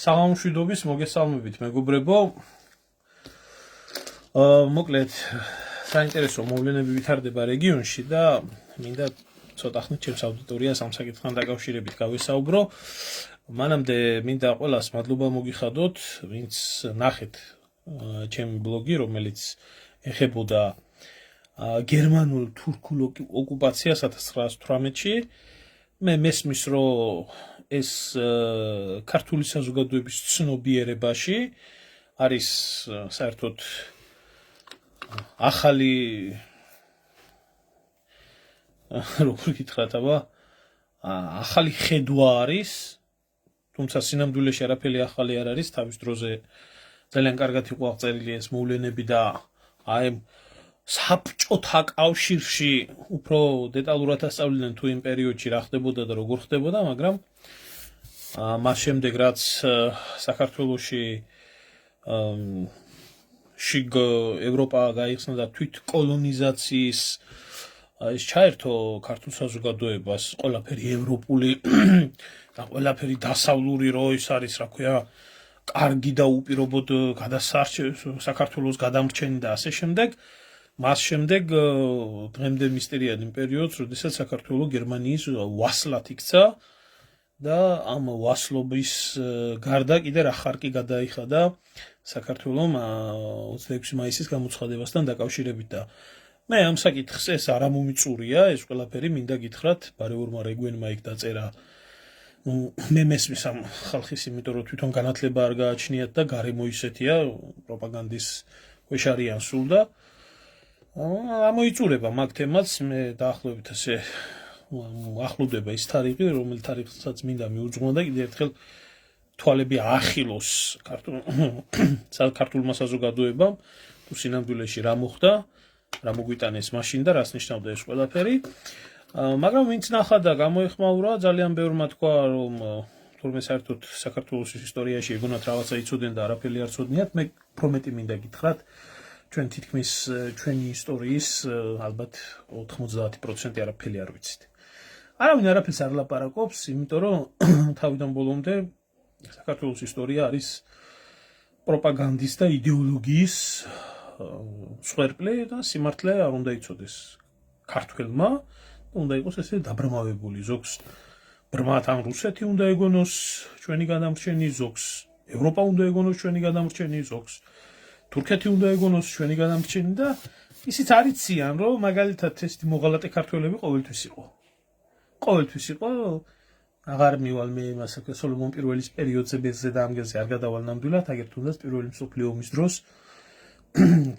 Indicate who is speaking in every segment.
Speaker 1: საღამოშვიდობის მოგესალმებით მეგობრებო. მოკლედ საინტერესო მოვლენები ვითარდება რეგიონში და მინდა ცოტა ხნით ჩემს აუდიტორიას ამ საკითხთან დაკავშირებით გავესაუბრო. მანამდე მინდა ყველას მადლობა მოგიხადოთ, ვინც ნახეთ ჩემი ბლოგი, რომელიც ეხებოდა გერმანულ-თურქულ ოკუპაციას 1918-ში. მე მესმის, რომ ეს ქართული საზოგადოების ცნობიერებაში არის საერთოდ ახალი როგორ გითხრათ, ახალი ხედვა არის, თუმცა სინამდვილეში არაფერი ახალი არ არის, თავის დროზე ძალიან კარგად იყო აღწერილი ეს მოვლენები და აი საბჭოთა კავშირში უფრო დეტალურად ასწავლიდნენ თუ იმ პერიოდში რა ხდებოდა და როგორ ხდებოდა, მაგრამ მას შემდეგ რაც საქართველოში შიგ ევროპა გაიხსნა და თვით კოლონიზაციის ეს ჩაერთო ქართულ საზოგადოებას, ყველაფერი ევროპული და ყველაფერი დასავლური რო ის არის, რა ქვია, კარგი და უპირობოდ საქართველოს გადამრჩენი და ასე შემდეგ. მას შემდეგ დღემდე მისტერიად იმ პერიოდს, როდესაც საქართველო გერმანიის ვასლად იქცა და ამ ვასლობის გარდა კიდე რა ხარკი გადაიხადა საქართველომ 26 მაისის გამოცხადებასთან დაკავშირებით და მე ამ საკითხს ეს არ მომიწურია, ეს ყველაფერი მინდა გითხრათ, ბარეურმა რეგვენმა იქ დაწერა. მე მესმის ამ ხალხის, იმიტომ რომ თვითონ განათლება არ გააჩნიათ და გარემო ისეთია, პროპაგანდის ქვეშ არიან სულ და ამოიწურება მაგ თემაც. მე დაახლოებით ასე ახლოვდება ის თარიღი, რომელი თარიღსაც მინდა მიუძღვნა და კიდევ ერთხელ თვალები აახილოს ქართულმა საზოგადოებამ, თუ სინამდვილეში რა მოხდა, რა მოგვიტანეს მაშინ და რას ნიშნავდა ეს ყველაფერი. მაგრამ ვინც ნახა და გამოეხმაურა, ძალიან ბევრმა თქვა, რომ თურმე საერთოდ საქართველოს ისტორიაში ეგონათ რაღაცა იცოდნენ და არაფერი არ ცოდნიათ. მე უფრო მეტი მინდა გითხრათ, ჩვენ თითქმის ჩვენი ისტორიის ალბათ 90% არაფერი არ ვიცით. არავინ არაფერს არ ლაპარაკობს, იმიტომ რომ თავიდან ბოლომდე საქართველოს ისტორია არის პროპაგანდის და იდეოლოგიის სვერპლი და სიმართლე არ უნდა იცოდეს ქართველმა, უნდა იყოს ესე დაბრმავებული. ზოგს ბრმათ ან რუსეთი უნდა ეგონოს ჩვენი გადამრჩენი, ზოგს ევროპა უნდა ეგონოს ჩვენი გადამრჩენი, ზოგს თურქეთი უნდა ეგონოს ჩვენი გადამრჩენი და ისიც არიციან, რომ მაგალითად ესეთი მოღალატე ქართველები ყოველთვის იყო. ყოველთვის იყო, აღარ მივალ მე იმას სოლომონ პირველის პერიოდზე ბეზზე და ამგეზე არ გადავალ ნამდვილად, აგერ თუნდაც პირველი მსოფლიო ომის დროს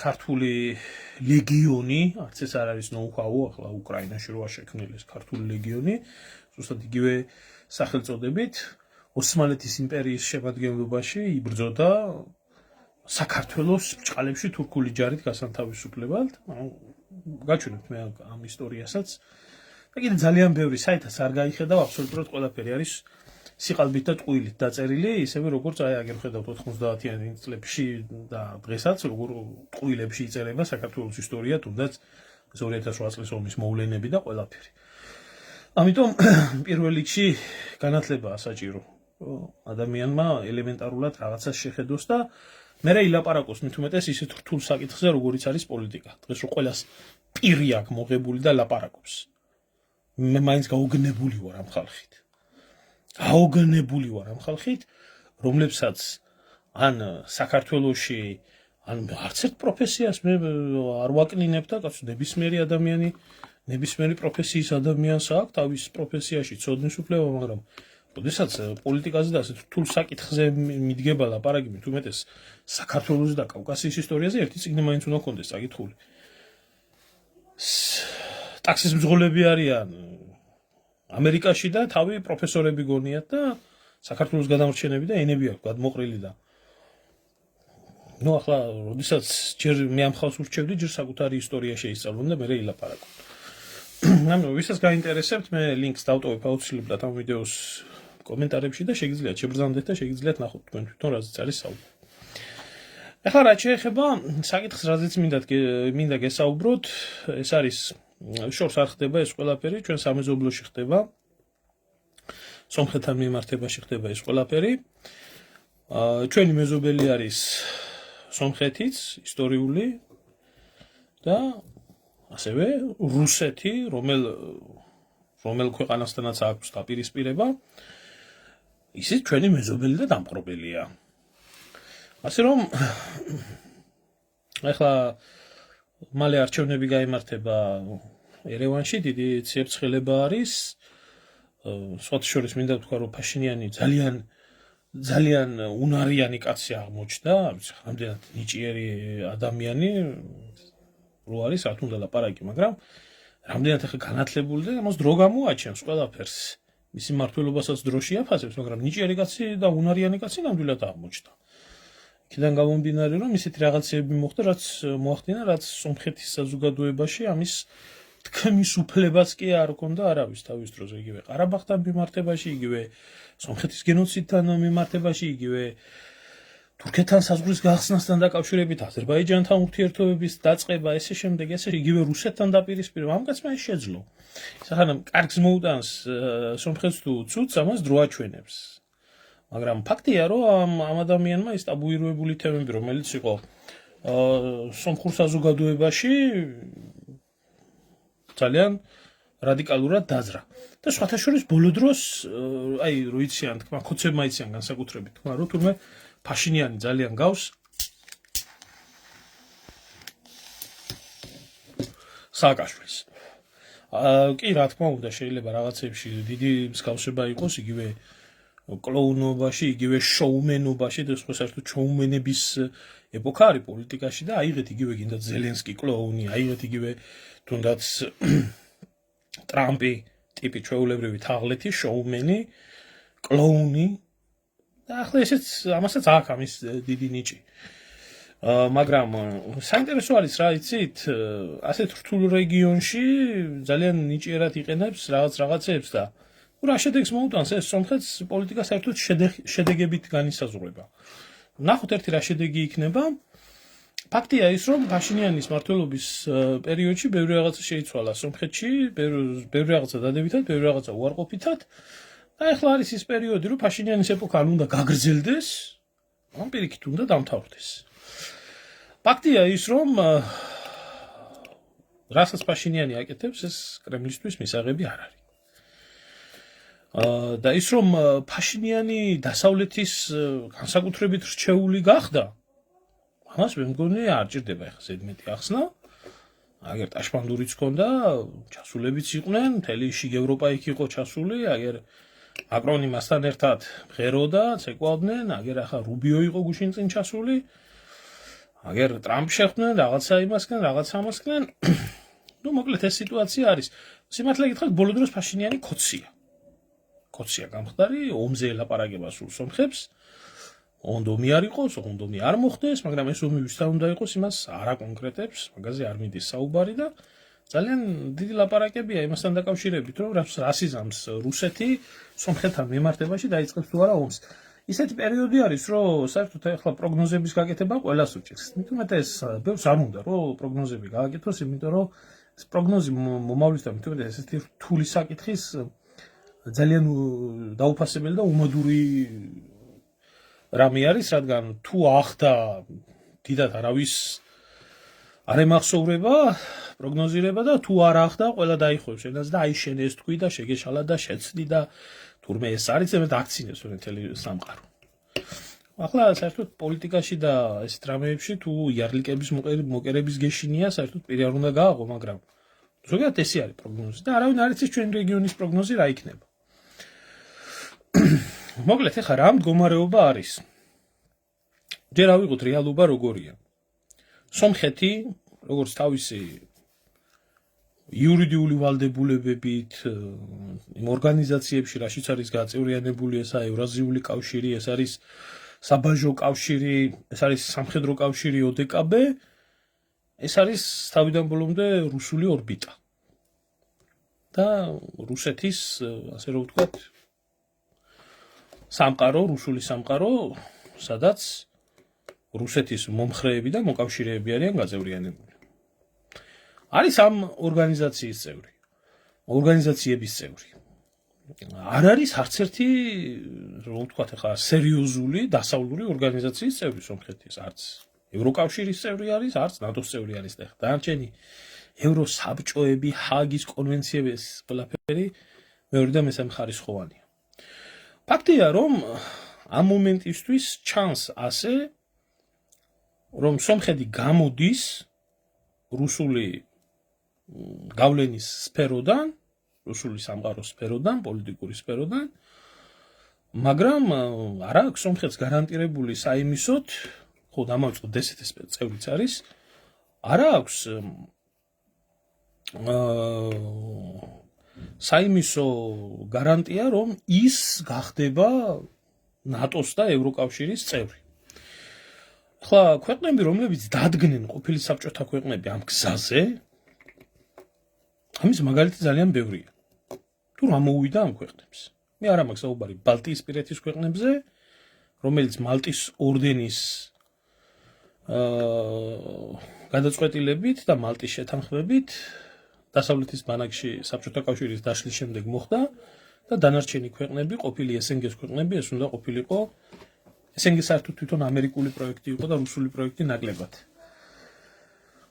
Speaker 1: ქართული ლეგიონი, არც ეს არ არის ნოუ-ჰაუ, ახლა უკრაინაში როა შექმნილი ქართული ლეგიონი, ზუსტად იგივე სახელწოდებით, ოსმალეთის იმპერიის შემადგენლობაში იბრძოდა საქართველოს ბჭყალებში თურქული ჯარით გასანთავისუფლებად. გაჩვენებთ მე ამ ისტორიასაც და კიდე ძალიან ბევრი საითაც არ გაიხედავ, აბსოლუტურად ყველაფერი არის სიყალბით და ტყუილით დაწერილი, ისევე როგორც აი აგერ ხედავთ 90-იანი წლებში და დღესაც როგორ ტყუილებში იწერება საქართველოს ისტორია, თუნდაც 2008 წლის ომის მოვლენები და ყველაფერი. ამიტომ პირველ რიგში განათლებაა საჭირო ადამიანმა ელემენტარულად რაღაცას შეხედოს და მე ილაპარაკოს მით უმეტეს ისეთ რთულ საკითხზე, როგორიც არის პოლიტიკა. დღეს რო ყველას პირი აქვს მოღებული და ლაპარაკობს. მე მაინც გაუგნებული ვარ ამ ხალხით. გაუგნებული ვარ ამ ხალხით, რომლებსაც ან საქართველოში ან არც ერთ პროფესიას მე არ ვაკნინებ და კაცო ნებისმიერი ადამიანი, ნებისმიერი პროფესიის ადამიანს აქვს თავის პროფესიაში ცოდნის უფლება, მაგრამ როდესაც პოლიტიკაზე და ასეთ რთულ საკითხზე მიდგება ლაპარაკი, მით უმეტეს საქართველოს და კავკასიის ისტორიაზე ერთი წიგნი მაინც უნდა გქონდეს წაკითხული. ტაქსის მძღოლები არიან ამერიკაში და თავი პროფესორები გონიათ და საქართველოს გადამრჩენები და ენები აქვს გადმოყრილი და ახლა როდესაც ჯერ მე ამ ხალხს ურჩევდი, ჯერ საკუთარი ისტორია შეისწავლონ და მე ილაპარაკო. ანუ ვისაც გაინტერესებთ, მე ლინკს დავტოვებ აუცილებლად ამ ვიდეოს კომენტარებში და შეგიძლიათ შებრძანდეთ და შეგიძლიათ ნახოთ თქვენ თვითონ რაზეც არის საუბარი. ახლა რაც შეეხება საკითხს, რაზეც მინდა გესაუბროთ, ეს არის შორს არ ხდება ეს ყველაფერი, ჩვენ სამეზობლოში ხდება. სომხეთთან მიმართებაში ხდება ეს ყველაფერი. ჩვენი მეზობელი არის სომხეთიც, ისტორიული და ასევე რუსეთი, რომელ ქვეყანასთანაც აქვს დაპირისპირება, ისიც ჩვენი მეზობელი და დამპყრობელია. ასე რომ ახლა მალე არჩევნები გაიმართება ერევანში, დიდი ციებ-ცხელება არის. სხვათა შორის მინდა ვთქვა, რომ ფაშინიანი ძალიან უნარიანი კაცი აღმოჩნდა, რამდენად ნიჭიერი ადამიანი რო არის, რა თქმა უნდა ლაპარაკი, მაგრამ რამდენად ახლა განათლებული და ამას დრო გამოაჩენს ყველაფერს. მისი მმართველობასაც დრო შეაფასებს, მაგრამ ნიჭიერი კაცი და უნარიანი კაცი ნამდვილად აღმოჩნდა. იქიდან გამომდინარე, რომ ისეთი რაღაცები მოხდა, რაც სომხეთის საზოგადოებაში ამის თქმის უფლებაც კი არ ჰქონდა არავის თავის დროზე, იგივე ყარაბაღთან მიმართებაში, იგივე სომხეთის გენოციდთან მიმართებაში, იგივე თურქეთთან საზღვრის გახსნასთან დაკავშირებით, აზერბაიჯანთან ურთიერთობების დაწყება, ესე შემდეგ, იგივე რუსეთთან დაპირისპირება, ამ კაცმა ეს შეძლო. სანამ კარგს მოუტანს სომხეთს თუ ცუდს, ამას დრო აჩვენებს. მაგრამ ფაქტია, რომ ამ ადამიანმა ის ტაბუირებული თემები, რომელიც იყო სომხურ საზოგადოებაში, ძალიან რადიკალურად დაძრა. და სხვათა შორის ბოლო დროს, რო იციან თქმა, ხოცებმა იციან განსაკუთრებით თქმა, რომ თურმე ფაშინიანი ძალიან გავს სააკაშვილს. კი, რა თქმა უნდა, შეიძლება რაღაცებში დიდი მსგავსება იყოს, იგივე კლოუნობაში, იგივე შოუმენობაში და სხვა საერთოდ შოუმენების ეპოქა არის პოლიტიკაში და აიღეთ იგივე გინდა ზელენსკი კლოუნი, აიღეთ იგივე თუნდაც ტრამპი ტიპი ჩვეულებრივი თაღლეთი, შოუმენი, კლოუნი და ახლა ესეც ამასაც აქვს ამის დიდი ნიჭი. მაგრამ საინტერესო არის რა იცით, ასეთ რთულ რეგიონში ძალიან ნიჭიერად იყენებს რაღაცებს და რა შედეგს მოუტანს ეს სომხეთს პოლიტიკა საერთოდ შედეგებით განისაზღვრება. ნახოთ ერთი რა შედეგი იქნება. ფაქტია ის, რომ ფაშინიანის მმართველობის პერიოდში ბევრი რაღაცა შეიცვალა სომხეთში, ბევრი რაღაცა დადებითად, ბევრი რაღაცა უარყოფითად. და ახლა არის ის პერიოდი, რომ ფაშინიანის ეპოქა უნდა გაგრძელდეს, ან პირიქით უნდა დამთავრდეს. ფაქტია ის, რომ რასაც ფაშინიანი აკეთებს, ეს კრემლისთვის მისაღები არ არის. და ის, რომ ფაშინიანი დასავლეთის განსაკუთრებით რჩეული გახდა, ამას მე მგონი არ ჭირდება ახლა ზედმეტი ახსნა. აგერ ტაშპანდურიც ჰქონდა, ჩასულებიც იყვნენ, მთელი შიგ ევროპა იქ იყო ჩასული, აგერ მაკრონი მასთან ერთად მღეროდა, ცეკვავდნენ, აგერ ახლა რუბიო იყო გუშინ წინ ჩასული, აგერ ტრამპ შეხვდნენ, რაღაცა იმასკენ, რაღაცა ამასკენ. ნუ მოკლედ ეს სიტუაცია არის. სიმართლე გითხრათ, ბოლო დროს ფაშინიანი კოცია გამხდარი, ომზე ელაპარაკება სულ სომხებს. ონდომი არ იყოს, ონდომი არ მოხდეს, მაგრამ ეს ომი ვისთან უნდა იყოს, იმას არ აკონკრეტებს, მაგაზე არ მიდის საუბარი და ძალიან დიდი ლაპარაკებია იმასთან დაკავშირებით, რომ რასიზმს რუსეთი სომხეთთან მიმართებაში დაიწყებს თუ არა ომს. ისეთი პერიოდი არის, რომ საერთოდ ახლა პროგნოზების გაკეთება ყველას უჭირს. მithumet ეს ბევრს არ უნდა, რომ პროგნოზები გააკეთოს, იმიტომ რომ ეს პროგნოზი მომავლისთან მithumet ესეთი რთული საკითხის ძალიან დაუფასებელი და უმადური რამე არის, რადგან თუ ახდა დიდად არავის არ ემახსოვრება პროგნოზირება და თუ არ ახდა ყველა დაიხვევს შენაც და აი შენ ეს თქვი და შეგეშალა და შეცდი და თურმე ეს არის ზემოთ აქცინებს მთელი სამყარო. ახლა საერთოდ პოლიტიკაში და ეს დრამეებში თუ იარლიკების მოკერების გეშინია, საერთოდ პირი არ უნდა გააღო, მაგრამ ზოგადად ესე არის პროგნოზი და არავინ არ იცის ჩვენ რეგიონის პროგნოზი რა იქნება. მოკლედ ახლა რა მდგომარეობა არის? ჯერ ავიღოთ რეალობა როგორია. სომხეთი, როგორც თავისი იურიდიული ვალდებულებებით, იმ ორგანიზაციებში, რაშიც არის გაწევრიანებული, ესა ევრაზიული კავშირი, ეს არის საბაჟო კავშირი, ეს არის სამხედრო კავშირი ODKB, ეს არის თავიდან ბოლომდე რუსული ორბიტა. და რუსეთის, ასე რომ ვთქვათ, სამყარო, რუსული სამყარო, სადაც რუსეთის მომხრეები და მოკავშირეები არიან გაწევრიანებული. არის ამ ორგანიზაციების წევრი. არ არის არც ერთი რომ ვთქვათ ახლა სერიოზული დასავლური ორგანიზაციის წევრი სომხეთის არც ევროკავშირის წევრი არის არც ნატოს წევრი არის და დანარჩენი ევროსაბჭოები ჰააგის კონვენციები ეს ყველაფერი მეორე და მესამე ხარისხოვანია ფაქტია რომ ამ მომენტისთვის ჩანს ასე რომ სომხეთი გამოდის რუსული გავლენის სფეროდან რუსული სამყაროს სფეროდან პოლიტიკური სფეროდან მაგრამ არ აქვს სომხეთს გარანტირებული საიმისოდ ხო დამავიწყოთ ესეთი წევრიც არის არ აქვს საიმისო გარანტია რომ ის გახდება ნატოს და ევროკავშირის წევრი ხლა ქვეყნები რომლებიც დადგნენ ყოფილი საბჭოთა ქვეყნები ამ გზაზე ამის მაგალითი ძალიან ბევრია თუ რა მოუვიდა ამ ქვეყნებს მე არ მაქვს საუბარი ბალტიისპირეთის ქვეყნებზე რომელიც მალტის ორდენის გადაწყვეტილებით და მალტის შეთანხმებით დასავლეთის ბანაკში საბჭოთა კავშირის დაშლის შემდეგ მოხდა და დანარჩენი ქვეყნები ყოფილი SNG-ს ქვეყნები ეს უნდა ყოფილიყო SNG საერთოდ თვითონ ამერიკული პროექტი იყო და რუსული პროექტი ნაკლებად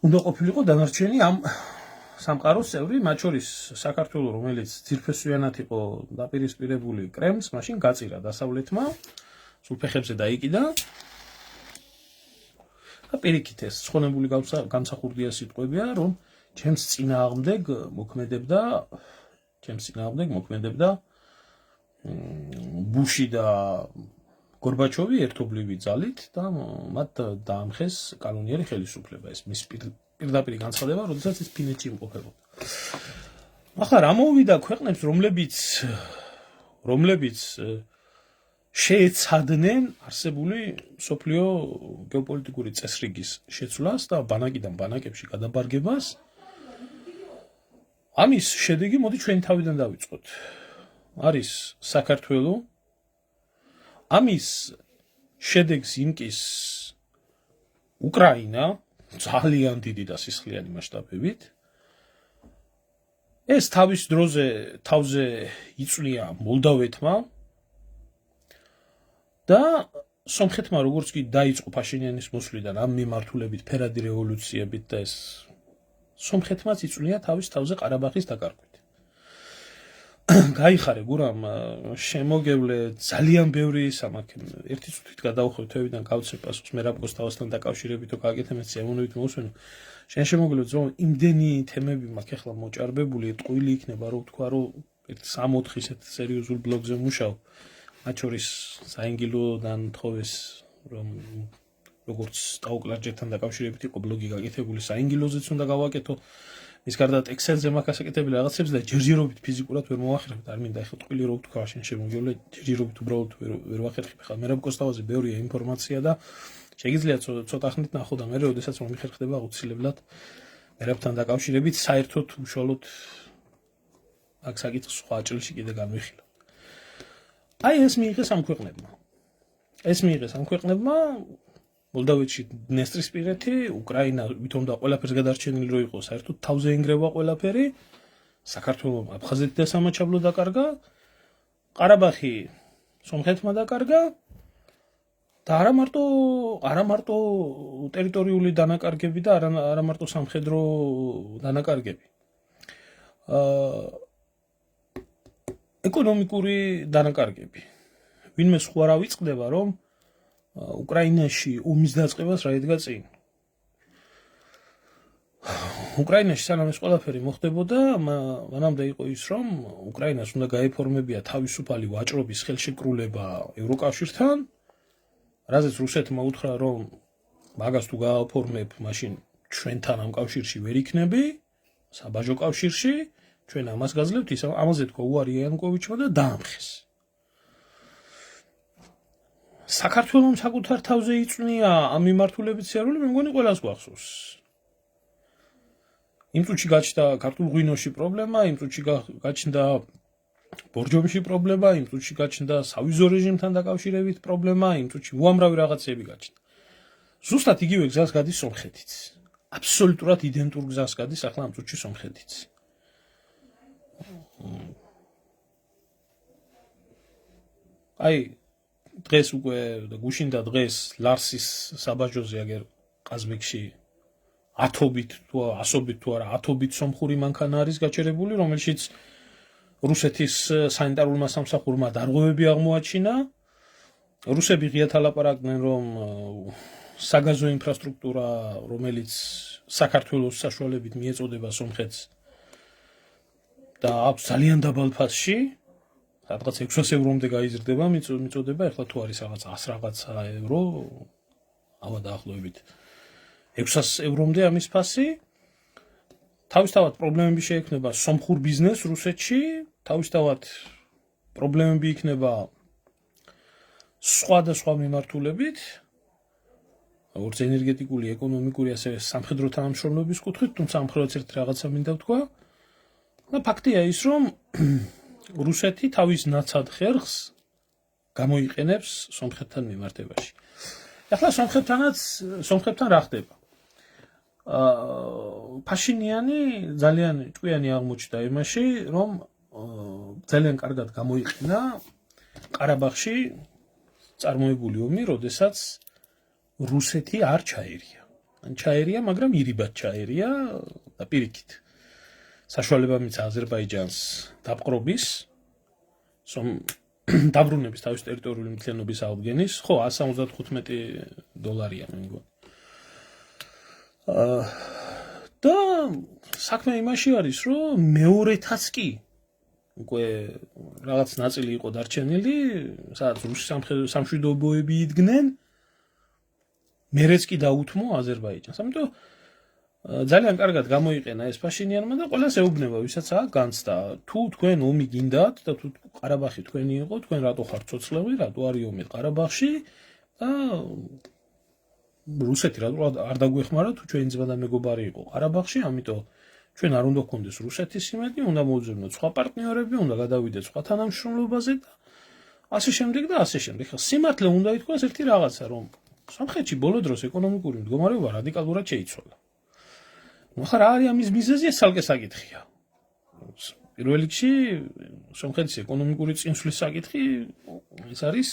Speaker 1: უნდა ყოფილიყო დანარჩენი ამ სამყაროს წევრი მათ შორის საქართველოს რომელიც ძირფესვიანად იყო დაპირისპირებული კრემლს მაშინ გაწირა დასავლეთმა სულ ფეხებზე დაიკიდა და პირიქით ეს ცხონებული გამსახურდია სიტყვებია რომ ჩემს წინააღმდეგ მოქმედებდა ბუში და გორბაჩოვი ერთობლივი ძალით და მათ დაამხეს კანონიერი ხელისუფლება ეს მის პირდაპირ განცხადება როდესაც ის ფინეთში იმყოფებოდა ახლა რა მოვიდა ქვეყნებს რომლებიც შეეცადნენ არსებული სოფლიო გეოპოლიტიკური წესრიგის შეცვლას და ბანაკიდან ბანაკებში გადაბარგებას ამის შედეგი მოდი ჩვენი თავიდან დავიწყოთ არის საქართველო ამის შედეგს იმკის უკრაინა ძალიან დიდი და სისხლიანი მასშტაბებით ეს თავის დროზე თავზე იწვია მოლდავეთმა და სომხეთმა როგორც კი დაიწყო ფაშინიანის მოსვლიდან ამ მიმართულებით ფერადი რევოლუციებით და ეს სომხეთმაც იწვია თავის თავზე ყარაბაღის დაკარგვით გაიხარე გურამ შემოგევლე ძალიან ბევრი სამაქ ერთი წუთით გადავხვევ თვეებიდან გავცე პასუხს მერაბ კოსტავასთან დაკავშირებით თუ გააკეთე მე სიამოვნებით მოვუსვენო შენ შემოგევლე რომ იმდენი თემები მაქვს ახლა მოჭარბებული ტყუილი იქნება რომ ვთქვა რომ 3-4 ისეთ სერიოზულ ბლოგზე მუშაობ მათ შორის საინგილოდან თხოვეს რომ როგორც ტაუკლარჯეთთან დაკავშირებით იყო ბლოგი გაკეთებული საინგილოზეც უნდა გავაკეთო ის გარდა Excel-ზე მაქვს ასაკეთებელი რაღაცებს და ჯერჯერობით ფიზიკურად ვერ მოვახერხებ არ მინდა ახლა ტყუილი რო ვთქვა შენ შემოგევლე ჯერჯერობით უბრალოდ ვერ ვახერხებ ახლა მერაბ კოსტავაზე ბევრია ინფორმაცია და შეიძლება ცოტა ხნით ნახო და მე როდესაც მომიხერხდება აუცილებლად მერაბთან დაკავშირებით საერთოდ უშუალოდ აქ საკითხს სხვა ჭრილში კიდე განვიხილავ აი ეს მიიღეს ამ ქვეყნებმა მოლდავეთში დნესტრისპირეთი უკრაინა ვითომ და ყველაფერს გადარჩენილი რო იყო საერთოდ თავზე ინგრევა ყველაფერი საქართველოს აფხაზეთი დასამაჩაბლო დაკარგა ყარაბაღი სომხეთმა დაკარგა და არა მარტო ტერიტორიული დანაკარგები და არა მარტო სამხედრო დანაკარგები ეკონომიკური დანაკარგები ვინმე სხვა რა ვიწყდება რომ უკრაინაში ომის დაწყებას რა ედგა წინ უკრაინაში სანამ ეს ყველაფერი მოხდებოდა მანამდე იყო ის რომ უკრაინას უნდა გაეფორმებია თავისუფალი ვაჭრობის ხელშეკრულება ევროკავშირთან რაზეც რუსეთმა უთხრა რომ მაგას თუ გააფორმებ მაშინ ჩვენთან ამ კავშირში ვერ იქნები საბაჟო კავშირში ჩვენ ამას გაძლევთ ის ამაზე თქვა უარი იანუკოვიჩმა და დაამხეს საქართველოს საკუთარ თავზე იწვნია ამ მიმართულებით სიარული მე მგონი ყველას გვახსოვს იმ წუთში გაჩნდა ქართულ ღვინოში პრობლემა იმ წუთში გაჩნდა ბორჯომში პრობლემა იმ წუთში გაჩნდა სავიზო რეჟიმთან დაკავშირებით პრობლემა იმ წუთში უამრავი რაღაცები გაჩნდა ზუსტად იგივე გზას გადის სომხეთიც აბსოლუტურად იდენტურ გზას გადის ახლა ამ წუთში სომხეთიც აი დღეს უკვე გუშინდა დღეს ლარსის საბაჟოზე აგერ ყაზბეგში 10-ობით თუ 100-ობით თუ არა 10-ობით სომხური მანქანა არის გაჩერებული, რომელშიც რუსეთის სანიტარულმა სამსახურმა დარღვევები აღმოაჩინა. რუსები ღიათ ალაპარაკდნენ, რომ საგაზო ინფრასტრუქტურა, რომელიც საქართველოს საშუალებით მიეწოდება სომხეთს და აქვს ძალიან დაბალ ფასში, სადღაც 600 ევრომდე გაიზრდება მიწოდება, ეხლა თუ არის რაღაც 100 რაღაცა ევრო, ამა დაახლოებით 600 ევრომდე ამის ფასი. თავისთავად პრობლემები შეექმნება სომხურ ბიზნესს რუსეთში, თავისთავად პრობლემები იქნება სხვადასხვა მიმართულებით, როგორც ენერგეტიკული, ეკონომიკური, ასევე სამხედრო თანამშრომლობის კუთხით, თუმცა ამ მხრივაც ერთ რაღაცა მინდა ვთქვა. და ფაქტია ის, რომ რუსეთი თავის ნაცად ხერხს გამოიყენებს სომხეთთან მიმართებაში. ახლა სომხეთთან რა ხდება? ფაშინიანი ძალიან ჭკვიანი აღმოჩნდა იმაში, რომ ძალიან კარგად გამოიყენა ყარაბაღში წარმოებული ომი, როდესაც რუსეთი არ ჩაერია. ან ჩაერია, მაგრამ ირიბად ჩაერია და პირიქით. საშუალება მიცა აზერბაიჯანს დაპყრობის, დაბრუნების თავის ტერიტორიული მთლიანობის აღდგენის, ხო, $175 მე მგონი. და საქმე იმაში არის, რომ მეორეთაც კი უკვე რაღაც ნაწილი იყო დარჩენილი, სადაც რუსი სამშვიდობოები იდგნენ, მერეც კი დაუთმო აზერბაიჯანს. ამიტომ ძალიან კარგად გამოიყენა ეს ფაშინიანმა და ყველას ეუბნება, ვისაც აქვს განცდა, თუ თქვენ ომი გინდათ და თუ ყარაბაღი თქვენი იყო, თქვენ რატო ხართ ცოცხლები, რატო არის ომი ყარაბაღში და რუსეთი რატო არ დაგვეხმარა თუ ჩვენი ძმა და მეგობარი იყო ყარაბაღში, ამიტომ ჩვენ არ უნდა გქონდეს რუსეთის იმედი, უნდა მოვუძებნოთ სხვა პარტნიორები, უნდა გადავიდეთ სხვა თანამშრომლობაზე და ასე შემდეგ და ასე შემდეგ. ხა სიმართლე უნდა ითქვას ერთი რაღაცა, რომ სომხეთში ბოლო დროს ეკონომიკური მდგომარეობა რადიკალურად შეიცვალა. ახლა რა არის ამის მიზეზი, ეს ცალკე საკითხია. პირველ რიგში სომხეთის ეკონომიკური წინსვლის საკითხი ეს არის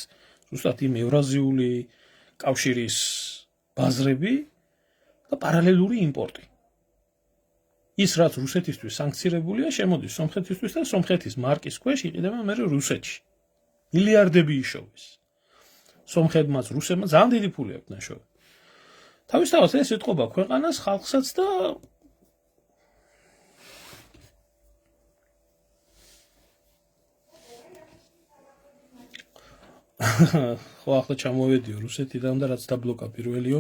Speaker 1: ზუსტად იმ ევრაზიული კავშირის ბაზრები და პარალელური იმპორტი. ის რაც რუსეთისთვის სანქცირებულია, შემოდის სომხეთისთვის და სომხეთის მარკის ქვეშ იყიდება მერე რუსეთში. მილიარდები იშოვეს. სომხეთმაც, რუსებმა ძალიან დიდი ფული აქვს ნაშოვი. თავისთავად ეს ეთყობა ქვეყანას, ხალხსაც და ხო ახლა ჩამოვედიო რუსეთიდან და რაც დაბლოკა პირველიო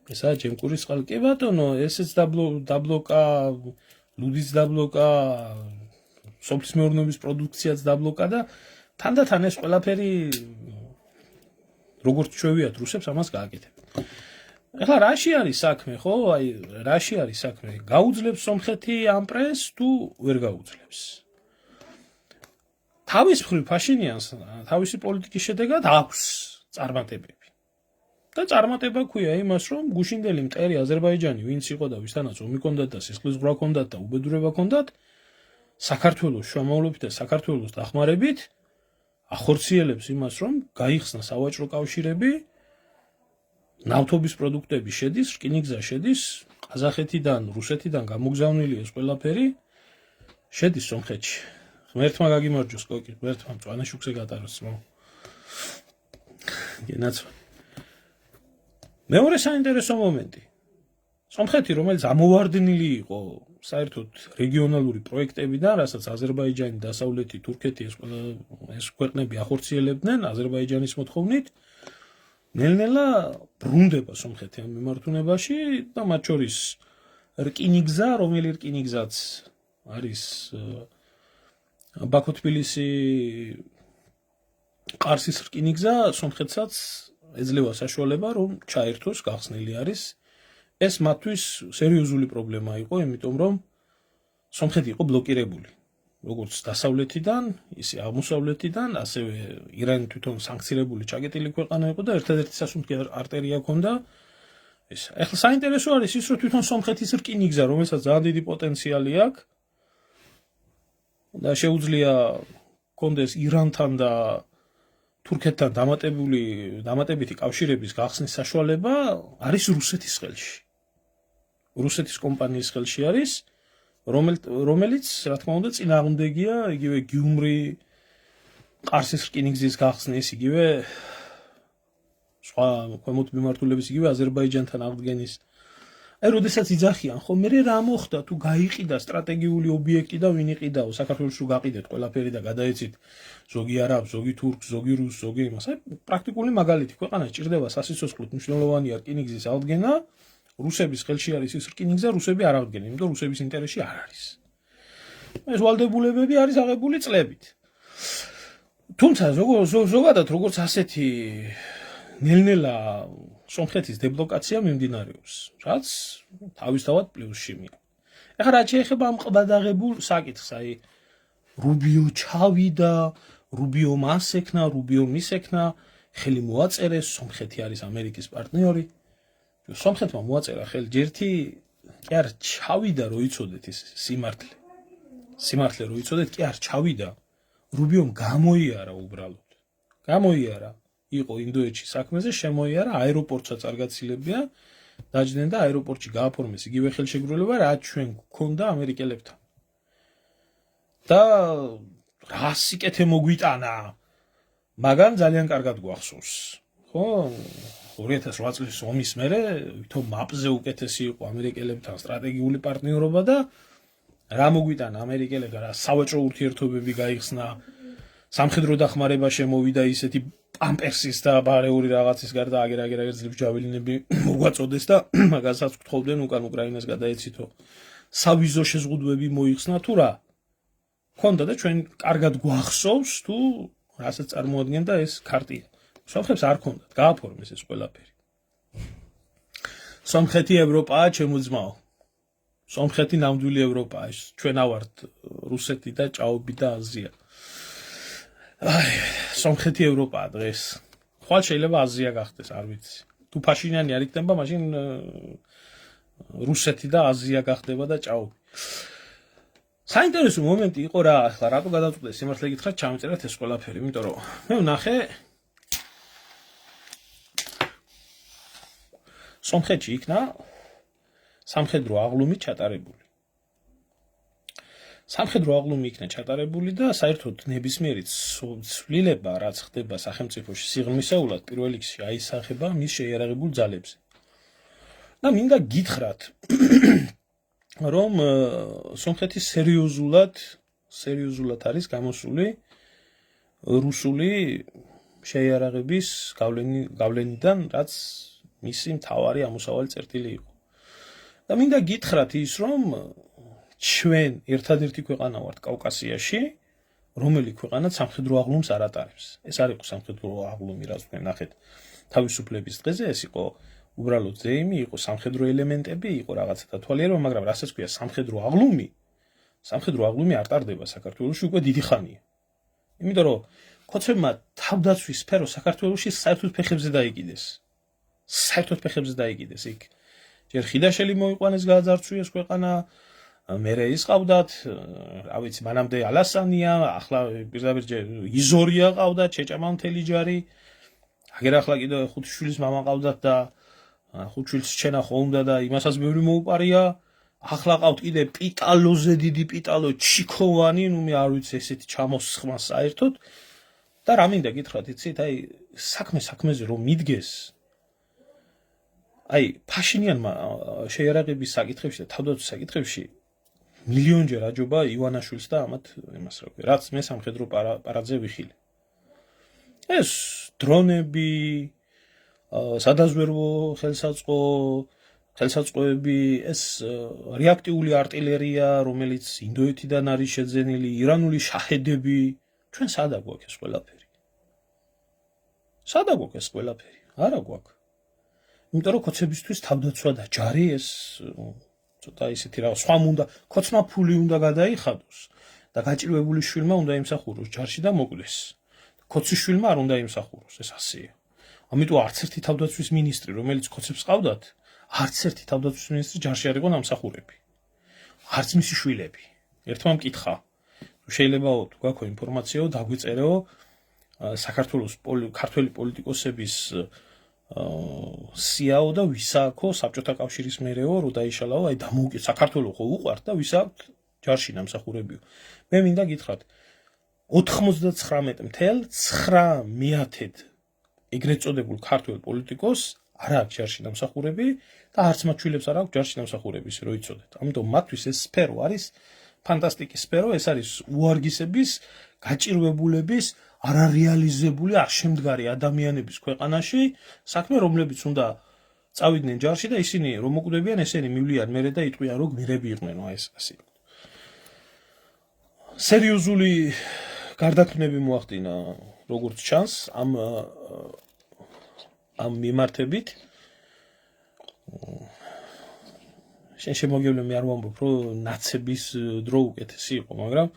Speaker 1: ესაა ჯემკურის წყალი. კი ბატონო, ესეც დაბლოკა, ლუდის დაბლოკა, სოფლის მეურნეობის პროდუქციაც დაბლოკა და თანდათან ეს ყველაფერი როგორც ჩვევიათ რუსებს ამას გააკეთებენ. ახლა რაში არის საქმე, ხო? აი, რაში არის საქმე? გაუძლებს სომხეთი ამ პრესს თუ ვერ გაუძლებს? თავის მხრივ ფაშინიანს თავისი პოლიტიკის შედეგად აქვს წარმატებები. და წარმატება ქვია იმას, რომ გუშინდელი მტერი აზერბაიჯანი, ვინც იყო და ვისთანაც ომი ჰქონდათ და სისხლისღვრა ჰქონდათ და უბედურება ჰქონდათ, საქართველოს შუამავლობით და საქართველოს დახმარებით ახორციელებს იმას, რომ გაიხსნა სავაჭრო კავშირები, ნავთობის პროდუქტები შედის, რკინიგზა შედის, ყაზახეთიდან, რუსეთიდან გამოგზავნილი ეს ყველაფერი შედის სომხეთში. ღმერთმა გაგიმარჯოს, კოკი, ღმერთმა მწვანე შუქზე გატაროს ძმო. გენაცვა. მეორე საინტერესო მომენტი. სომხეთი, რომელიც ამოვარდნილი იყო საერთოდ რეგიონალური პროექტებიდან, რასაც აზერბაიჯანი, დასავლეთი, თურქეთი ეს ქვეყნები ახორციელებდნენ აზერბაიჯანის მოთხოვნით, ნელ-ნელა ბრუნდება სომხეთი ამ მიმართუნებაში და მათ შორის რკინიგზა, რომელი რკინიგზაც არის ბაქო-თბილისი ყარსის რკინიგზა, სომხეთსაც ეძლევა საშუალება, რომ ჩაერთოს, გახსნილი არის. ეს მათთვის სერიოზული პრობლემა იყო, იმიტომ რომ სომხეთი იყო ბლოკირებული. როგორც დასავლეთიდან, ისე აღმოსავლეთიდან, ასევე ირანი თვითონ სანქცირებული ჩაკეტილი ქვეყანა იყო და ერთადერთი სასუნთქი არტერია ჰქონდა. ახლა საინტერესო არის ის, რომ თვითონ სომხეთის რკინიგზა, რომელსაც ძალიან დიდი პოტენციალი აქვს და შეუძლია ჰქონდეს ირანთან და თურქეთთან დამატებითი კავშირების გახსნის საშუალება არის რუსეთის ხელში. რუსეთის კომპანიის ხელში არის, რომელიც, რა თქმა უნდა, წინააღმდეგია იგივე გიუმრი ყარსის რკინიგზის გახსნის, იგივე სხვა ქვემოთ მიმართულების, იგივე აზერბაიჯანთან აღდგენის. აი, როდესაც იძახიან, ხო, მე რა მოხდა, თუ გაიყიდა სტრატეგიული ობიექტი და ვინ იყიდაო, საქართველოს რო გაყიდეთ ყველაფერი და გადაეცით ზოგი არაბ, ზოგი თურქ, ზოგი რუს, ზოგი იმას. აი, პრაქტიკული მაგალითი, ქვეყანა ჭირდება სასიცოცხლოდ მნიშვნელოვანი რკინიგზის აღდგენა, რუსების ხელში არის ის რკინიგზა, რუსები არ აღდგენენ, იმიტომ რუსების ინტერესში არ არის. ეს ვალდებულებები არის აღებული წლებით. თუმცა ზოგადად როგორც ასეთი ნელ-ნელა სომხეთის დებლოკაცია მიმდინარეობს, რაც თავისთავად პლუსში მიყვა. ეხლა რაც შეეხება ამ ყბადაღებულ საკითხს, აი რუბიო ჩავიდა, რუბიო მას ექნა, რუბიო მის ექნა, ხელი მოაწერეს, სომხეთი არის ამერიკის პარტნიორი. სომხეთმა მოაწერა ხელი ჯერთი, კი არ ჩავიდა რო იცოდეთ ის სიმართლე. სიმართლე რო იცოდეთ, კი არ ჩავიდა. რუბიომ გამოიარა უბრალოდ. გამოიარა. იყო ინდოეთში საქმეზე, შემოიარა, აეროპორტსაც არ გაცილებია, დაჯდნენ და აეროპორტში გააფორმეს იგივე ხელშეკრულება, რაც ჩვენ გვქონდა ამერიკელებთან. და რა სიკეთე მოგვიტანა, მაგან ძალიან კარგად გვახსოვს. ხო, 2008 წლის ომის მერე ვითომ მაპზე უკეთესი იყო ამერიკელებთან სტრატეგიული პარტნიორობა და რა მოგვიტანა ამერიკელებთან, რა სავაჭრო ურთიერთობები გაიხსნა, სამხედრო დახმარება შემოვიდა ისეთი პამპერსის და ბარეული რაღაცის გარდა აგერ ძლებს ჯაველინები მოგვაწოდეს და მაგასაც გთხოვდნენ უკან უკრაინას გადაეცითო. სავიზო შეზღუდვები მოიხსნა თუ რა. ქონდა და ჩვენ კარგად გვახსოვს თუ რასაც წარმოადგენდა ეს ქარტია. სომხებს არ ქონდათ, გააფორმეს ეს ყველაფერი. სომხეთი ევროპაა, ჩემო ძმაო. სომხეთი ნამდვილი ევროპაა, ჩვენ ავართ რუსეთი და ჭაობი და აზია. აი, სომხეთი ევროპაა დღეს. ხვალ შეიძლება აზია გახდეს, არ ვიცი. თუ ფაშინიანი არ იქნება, მაშინ რუსეთი და აზია გახდება და ჭაობი. საინტერესო მომენტი იყო რა, ახლა რატო გადავწყვეტე სიმართლე გითხრათ, ჩამეწერეთ ეს ყველაფერი, იმიტომ რომ მე ვნახე სომხეთში იქნა სამხედრო აღლუმი ჩატარებული. სამხედრო აღლუმი იქნა ჩატარებული და საერთოდ ნებისმიერი ცვლილება, რაც ხდება სახელმწიფოში სიღრმისეულად, პირველ რიგში აისახება მის შეიარაღებულ ძალებზე. და მინდა გითხრათ, რომ სომხეთი სერიოზულად არის გამოსული რუსული შეიარაღების გავლენიდან, რაც მისი მთავარი ამოსავალი წერტილი იყო. და მინდა გითხრათ ის, რომ ჩვენ ერთადერთი ქვეყანა ვართ კავკასიაში, რომელი ქვეყანა სამხედრო აღლუმს არ ატარებს. ეს არ იყო სამხედრო აღლუმი, რაც თქვენ ნახეთ თავისუფლების დღეზე, ეს იყო უბრალოდ ზეიმი, იყო სამხედრო ელემენტები, იყო რაღაცა დათვალიერება, მაგრამ რასაც ქვია სამხედრო აღლუმი არ ტარდება საქართველოში უკვე დიდი ხანია. იმიტომ რომ ქოცებმა თავდაცვის სფერო საქართველოში საერთოდ ფეხებზე დაიკიდეს. იქ ჯერ ხიდაშელი მოიყვანეს გააძარცვიეს ქვეყანა, მერე ის ყავდათ, რა ვიცი, მანამდე ალასანია, ახლა პირდაპირ იზორია ყავდათ, შეჭამა მთელი ჯარი. აგერ ახლა კიდევ ხუთშვილის მამა ყავდათ და ხუთშვილს შენა ხო უნდა და იმასაც ბევრი მოუპარია. ახლა ყავთ კიდე პიტალოზე დიდი პიტალო ჩიქოვანი, ნუ მე არ ვიცი ესეთი ჩამოსხმა საერთოდ. და რა მინდა გითხრათ, იცით, აი საქმეზე რომ მიდგეს, აი ფაშინიანმა შეიარაღების საკითხებში და თავდაცვის საკითხებში მილიონჯერ აჯობა ივანაშვილს და ამათ იმას რა ქვია, რაც მე სამხედრო პარადზე ვიხილე. ეს დრონები, სადაზვერვო ხელსაწყოები, ეს რეაქტიული არტილერია, რომელიც ინდოეთიდან არის შეძენილი, ირანული შაჰედები, ჩვენ სადა გვაქვს ეს ყველაფერი? სადა გვაქვს ეს ყველაფერი? არა გვაქვს. იმიტომ რომ ქოცებისთვის თავდაცვა და ჯარი ეს ცოტა ისეთი რა, სხვა უნდა, ქოცმა ფული უნდა გადაიხადოს და გაჭირვებული შვილმა უნდა იმსახუროს ჯარში და მოკვდეს. ქოცის შვილმა არ უნდა იმსახუროს, ეს ასეა. ამიტომ არც ერთი თავდაცვის მინისტრი, რომელიც ქოცებს ყავდათ, არც ერთი თავდაცვის მინისტრი ჯარში არ იყო ნამსახურები. არც მისი შვილები. ერთმა მკითხა, შეიძლება თუ გაქვთ ინფორმაციაო, დაგვიწერეო, საქართველოს ქართველი პოლიტიკოსების სიაო და ვისააქო საბჭოთა კავშირის მერეო რო დაიშალაო, აი დამოუკიდებლად საქართველოს ხო უყვართ და ვისაქვთ ჯარში ნამსახურებიო. მე მინდა გითხრათ 99.9%-ად ეგრეთ წოდებულ ქართველ პოლიტიკოს არ აქვს ჯარში ნამსახურები და არც მათ შვილებს არ აქვს ჯარში ნამსახურები, ისე რომ იცოდეთ. ამიტომ მათთვის ეს სფერო არის ფანტასტიკის სფერო, ეს არის უარგისების, გაჭირვებულების, არარეალიზებული, არშემდგარი ადამიანების ქვეყანაში საქმე, რომლებიც უნდა წავიდნენ ჯარში და ისინი რომ მოკვდებიან, ესენი მივლიან მერე და იტყვიან, რომ გმირები იყვნენ, აი ეს ასე. სერიოზული გარდაქმნები მოახდინა, როგორც ჩანს, ამ მიმართებით. შენ შემოგევლე მე არ ვამბობ, რომ ნაცების დრო უკეთესი იყო, მაგრამ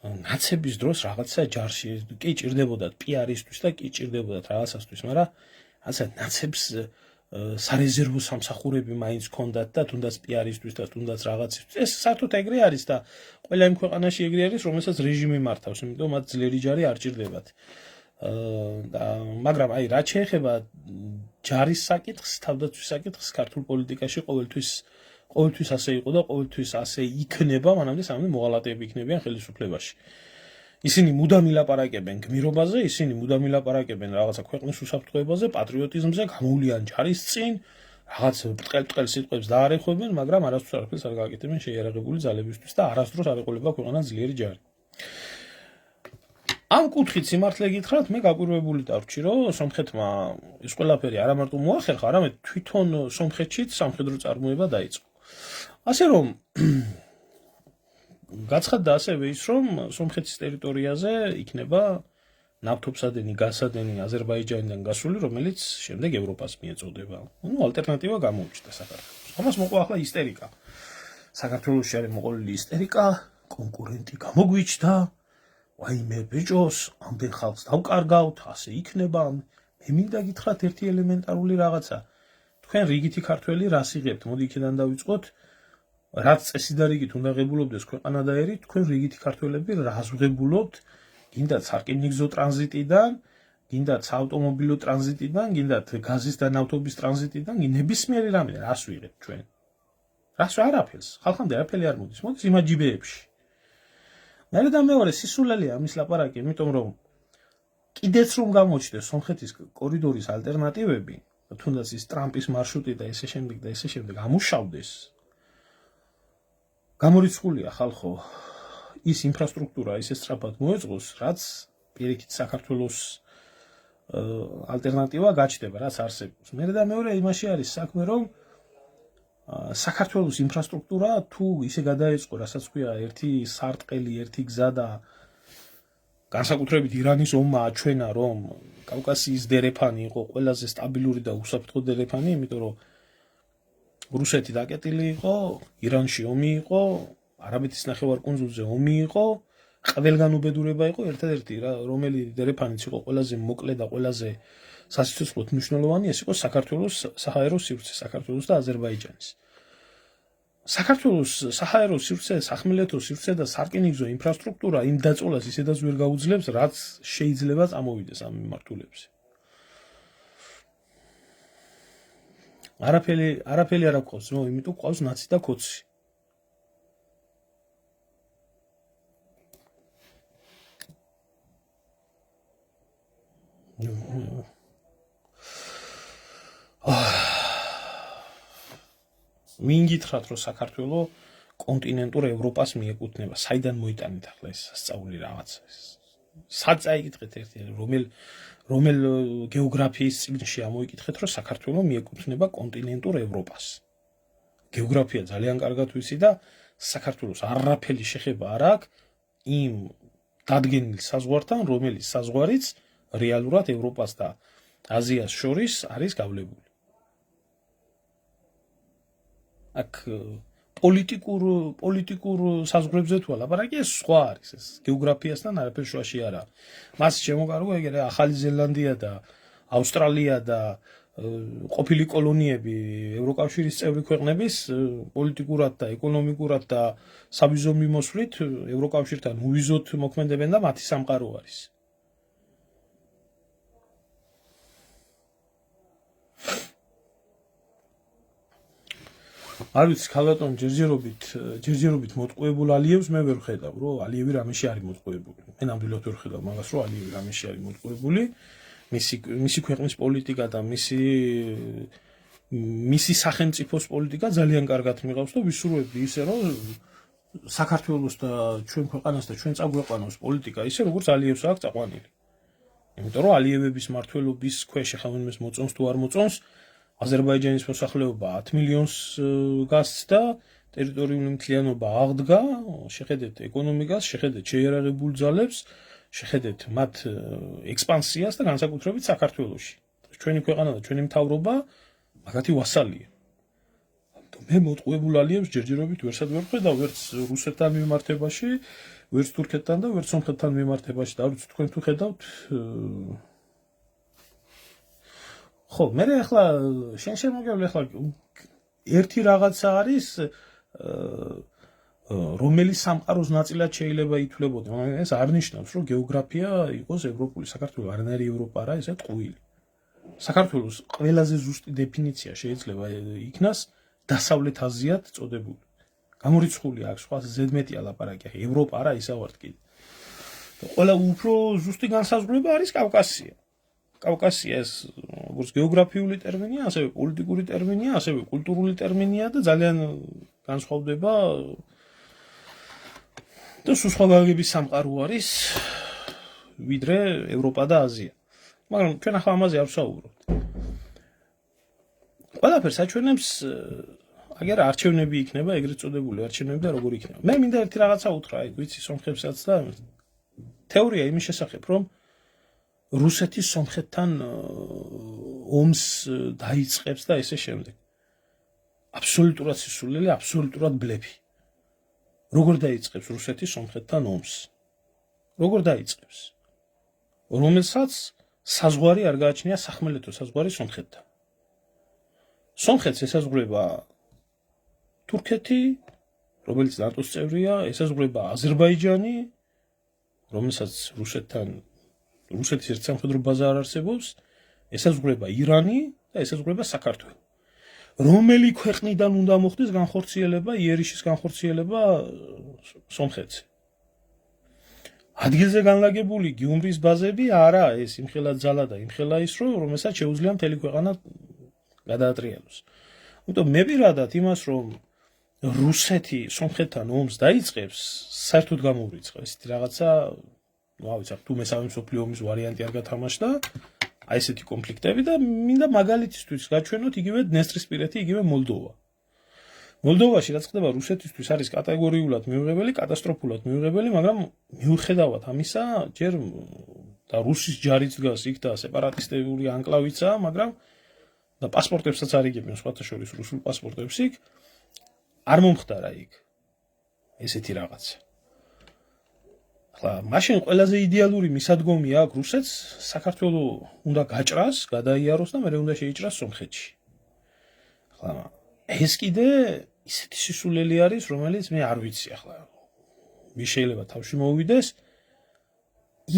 Speaker 1: ნაცების დროს რაღაცა ჯარში კი ჭირდებოდათ პიარისთვის და კი ჭირდებოდათ რაღაცასთვის, მაგრამ ასე ნაცებს სარეზერვო სამსახურები მაინც ჰქონდათ და თუნდაც პიარისთვის და თუნდაც რაღაცისთვის. ეს საერთოდ ეგრე არის და ყველა იმ ქვეყანაში ეგრე არის, რომელსაც რეჟიმი მართავს, იმიტომ მათ ძლიერი ჯარი არ ჭირდებათ. მაგრამ აი რაც შეეხება ჯარის საკითხს, თავდაცვის საკითხს ქართულ პოლიტიკაში ყოველთვის ასე იყო და ყოველთვის ასე იქნება, მანამდე სამდე მოღალატეები იქნებიან ხელისუფლებაში. ისინი მუდამ ილაპარაკებენ გმირობაზე, ისინი მუდამ ილაპარაკებენ რაღაცა ქვეყნის უსაფრთხოებაზე, პატრიოტიზმზე, გამოვლიან ჯარის წინ, რაღაც ბრტყელ სიტყვებს დაარღვევენ, მაგრამ არასდროს არაფერს არ გააკეთებენ შეიარაღებული ძალებისთვის და არასდროს არ ეყოლება ქვეყანას ძლიერი ჯარი. ამ კუთხით სიმართლე გითხრათ, მე გაკვირვებული დავრჩი, რომ სომხეთმა ეს ყველაფერი არა მარტო მოახერხა, არამედ თვითონ სომხეთშიც სამხედრო წარმოება დაიწყო. ასე რომ გაცხადდა ასევე ის, რომ სომხეთის ტერიტორიაზე იქნება ნავთობსადენი, გაზსადენი აზერბაიჯანიდან გასული, რომელიც შემდეგ ევროპას მიეწოდება. ალტერნატივა გამოუჩნდა საქართველოს. ამას მოყვა ახლა ისტერიკა. საქართველოში არის მოყოლილი ისტერიკა, კონკურენტი გამოგვიჩნდა. ვაიმე ბიჭოს, ამდენ ხალხს დავკარგავთ, ასე იქნება. მე მინდა გითხრათ ერთი ელემენტარული რაღაცა. თქვენ რიგითი ქართველი რას იღებთ? მოდი იქიდან დავიწყოთ. რაც წესი და რიგით უნდა ღებულობდეს ქვეყანა და ერი, თქვენ რიგითი ქართველები რას ვღებულობთ? გინდათ სარკინიგზო ტრანზიტიდან, გინდათ საავტომობილო ტრანზიტიდან, გინდათ გაზის და ნავთობის ტრანზიტიდან, ნებისმიერი რამე რას ვიღებთ ჩვენ? რას არაფერს? ხალხამდე არაფერი არ მოდის. მოდის იმაჯიბეებში. მერე და მეორე სისულელია ამის ლაპარაკი, იმიტომ რომ კიდეც რომ გამოჩნდეს სომხეთის კორიდორის ალტერნატივები, თუნდაც ის ტრამპის მარშრუტი და ესე შემდეგ ამუშავდეს. გამორიცხულია ხალხო ის ინფრასტრუქტურა ისე სწრაფად მოეწყოს, რაც პირიქით საქართველოს ალტერნატივა გაჩნდება, რაც არსებობს. მერე და მეორე იმაში არის საქმე, რომ საქართველოს ინფრასტრუქტურა თუ ისე გადაეწყო, რასაც ქვია, ერთი სარტყელი, ერთი გზა და განსაკუთრებით ირანის ომმა აჩვენა, რომ კავკასიის დერეფანი იყო ყველაზე სტაბილური და უსაფრთხო დერეფანი, იმიტომ რომ რუსეთი დაკეტილი იყო, ირანში ომი იყო, არაბეთის ნახევარკუნძულზე ომი იყო, ყველგან უბედურება იყო, ერთადერთი რომელი დერეფანიც იყო ყველაზე მოკლე და ყველაზე სასიცოცხლოდ მნიშვნელოვანი, ეს იყო საქართველოს საჰაერო სივრცე, საქართველოს და აზერბაიჯანის. საქართველოს საჰაერო სივრცე, სახმელეთო სივრცე და სარკინიგზო ინფრასტრუქტურა იმ დაწოლას ისედაც ვერ გაუძლებს, რაც შეიძლება წამოვიდეს ამ მიმართულებზე. არაფერი არ აქვს, იმიტომ ყავს ნაცი და კოცი. ვინ გითხრათ, რომ საქართველო კონტინენტურ ევროპას მიეკუთვნება, საიდან მოიტანეთ ახლა ეს სასწაული რაღაცა? სად წაიკითხეთ ერთი, რომელ გეოგრაფიის წიგნში ამოიკითხეთ, რომ საქართველო მიეკუთვნება კონტინენტურ ევროპას. გეოგრაფია ძალიან კარგად ვიცი და საქართველოს არაფერი შეხება არ აქვს იმ დადგენილ საზღვართან, რომელიც საზღვარიც რეალურად ევროპას და აზიას შორის არის გავლებული. აქ პოლიტიკურ საზღვრებზე თუ ლაპარაკი, ეს სხვა არის, ეს გეოგრაფიასთან არაფერ შუაში არა. მას შემოგარგო ეგრე ახალი ზელანდია და ავსტრალია და ყოფილი კოლონიები ევროკავშირის წევრი ქვეყნების პოლიტიკურად და ეკონომიკურად და სავიზო მიმოსვლით ევროკავშირთან უვიზოთ მოქმედებენ და მათი სამყარო არის. არ ვიცი ქალბატონო ჯერჯერობით მოტყუებულ ალიევს მე ვერ ხედავ რომ ალიევი რამეში არის მოტყუებული მე ნამდვილად ვერ ხედავ მაგას რომ ალიევი რამეში არის მოტყუებული მისი ქვეყნის პოლიტიკა და მისი სახელმწიფოს პოლიტიკა ძალიან კარგად მიყავს და ვისურვებდი ისე რომ საქართველოს და ჩვენ ქვეყანას და ჩვენ წაგვეყვანოს პოლიტიკა ისე როგორც ალიევს აქვს წაყვანილი იმიტომ რომ ალიევების მმართველობის ქვეშ ხავინმეს მოწონს თუ არ მოწონს აზერბაიჯანის მოსახლეობა 10 მილიონს გასცდა ტერიტორიული მთლიანობა აღდგა შეხედეთ ეკონომიკას შეხედეთ შეიარაღებულ ძალებს შეხედეთ მათ ექსპანსიას და განსაკუთრებით საქართველოში ჩვენი ქვეყანა და ჩვენი მთავრობა მაგათი ვასალია მე მოტყუებულ ალიევს ჯერჯერობით ვერსად ვერ ხედავ ვერც რუსეთთან მიმართებაში ვერც თურქეთთან და ვერც სომხეთთან მიმართებაში და არ ვიცი თქვენ თუ ხედავთ ხო მე ახლა შენ შემოგევლე ახლა ერთი რაღაცა არის რომელიც სამყაროს ნაწილად შეიძლება ითვლებოდა ეს არ ნიშნავს რომ გეოგრაფია იყოს ევროპული საქართველოს არანაირი ევროპა არა ესე ტყუილი საქართველოს ყველაზე ზუსტი დეფინიცია შეიძლება იქნას დასავლეთ აზიად წოდებული გამორიცხული აქვს სხვა ზედმეტია ლაპარაკი ევროპა არა ისა ვართ კიდე ყველა უფრო ზუსტი განსაზღვრება არის კავკასია კავკასია ეს როგორც გეოგრაფიული ტერმინია ასევე პოლიტიკური ტერმინია ასევე კულტურული ტერმინია და ძალიან განსხვავდება და სხვა გაგების სამყარო არის ვიდრე ევროპა და აზია მაგრამ ჩვენ ახლა ამაზე არ ვსაუბრობთ ყველაფერს აჩვენებს აგერ არჩევნები იქნება ეგრეთ წოდებული არჩევნები და როგორ იქნება მე მინდა ერთი რაღაცა უთხრა აი ვიცი სომხებსაც და თეორია იმის შესახებ რომ რუსეთის სომხეთთან ომს დაიწყებს და ესე შემდეგ აბსოლუტურად სისულელი აბსოლუტურად ბლეფი როგორ დაიწყებს რუსეთის სომხეთთან ომს როგორ დაიწყებს რომელსაც საზღვარი არ გააჩნია სახმელეთო საზღვარი სომხეთთან სომხეთს ესაზღვრება თურქეთი რომელიც ნატოს წევრია ესაზღვრება აზერბაიჯანი რომელსაც რუსეთის ერთ სამხედრო ბაზა არ არსებობს ესაზღვრება ირანი და ესაზღვრება საქართველო რომელი ქვეყნიდან უნდა მოხდეს განხორციელება იერიშის განხორციელება სომხეთზე ადგილზე განლაგებული გიუმრის ბაზები არა ეს იმხელა ძალა და იმხელა ის რომელსაც შეუძლია მთელი ქვეყანა გადაატრიალოს იმიტომ მე პირადად იმას რომ რუსეთი სომხეთთან ომს დაიწყებს საერთოდ გამოვრიცხა ესეთი რაღაცა ვავიცი თუ მესამე მსოფლიო ომის ვარიანტი არ გათამაშდა აი ესეთი კონფლიქტები და მინდა მაგალითისთვის გაჩვენოთ იგივე დნესტრისპირეთი იგივე მოლდოვაში რაც ხდება რუსეთისთვის არის კატეგორიულად მიუღებელი კატასტროფულად მიუღებელი მაგრამ მიუხედავად ამისა ჯერ და რუსის ჯარიც დგას იქ და სეპარატისტული ანკლავიცაა მაგრამ და პასპორტებსაც არიგებენ სხვათა შორის რუსულ პასპორტებს იქ არ მომხდარა იქ ესეთი რაღაცა მაშინ ყველაზე იდეალური მისადგომი აქვს რუსეთს საქართველოს უნდა გაჭრას, გადაიაროს და მე უნდა შეიჭრას სომხეთში. ახლა ეს კიდე ისეთი სისულელი არის, რომელიც მე არ ვიცი ახლა. ვის შეიძლება თავში მოვიდეს.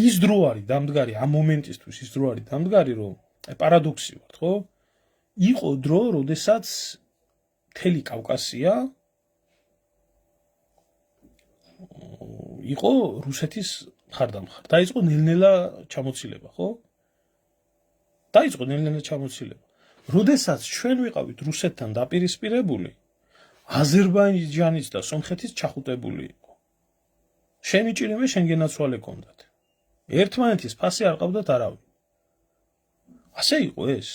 Speaker 1: ის დრო არის დამდგარი ამ მომენტისთვის ის დრო არის დამდგარი, რომ პარადოქსი ვარ, ხო? იყო დრო, როდესაც მთელი კავკასია იყო რუსეთის მხარდამხარ. დაიწყო ნელ-ნელა ჩამოცილება, ხო? დაიწყო ნელ-ნელა ჩამოცილება. როდესაც ჩვენ ვიყავით რუსეთთან დაპირისპირებული, აზერბაიჯანის და სომხეთის ჩახუტებული იყო. შენი ჭირიმე შენ გენაცვალე კონდათ. ერთმანეთის ფასი არ ყავდათ არავინ. ასე იყო ეს.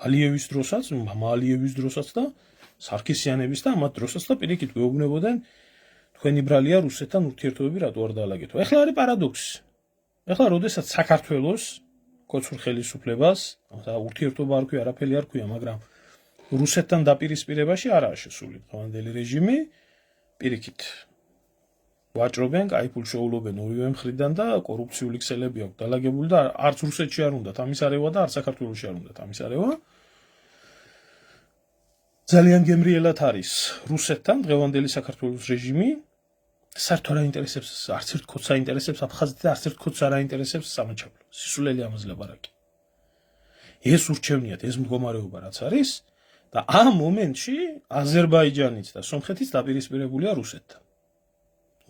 Speaker 1: ალიევის დროსაც, მამა ალიევის დროსაც და სარქისიანების და ამათ დროსაც და პირიქით გვეუბნებოდნენ თქვენი ბრალია რუსეთთან ურთიერთობები რატო არ დაალაგეთ. ეხლა არის პარადოქსი. ეხლა როდესაც საქართველოს კოცურ ხელისუფლებას და ურთიერთობა არ ქვია, არაფერი არ ქვია, მაგრამ რუსეთთან დაპირისპირებაში არაა შესული დღევანდელი რეჟიმი, პირიქით ვაჭრობენ, კაიფულ შეულობენ ორივე მხრიდან და კორუფციული ქსელები აქვს დალაგებული და არც რუსეთში არ უნდათ ამის არევა და არც საქართველოში არ უნდათ ამის არევა. ძალიან გემრიელად არის რუსეთთან დღევანდელი საქართველოს რეჟიმი. საერთოდ არ აინტერესებს, არც ერთ ქოთს აინტერესებს აფხაზეთი და არც ერთ ქოთს არ აინტერესებს სამაჩაბლო. სისულელი ამაზე ლაპარაკი. ეს ურჩევნიათ, ეს მდგომარეობა რაც არის, და ამ მომენტში აზერბაიჯანიც და სომხეთიც დაპირისპირებულია რუსეთთან.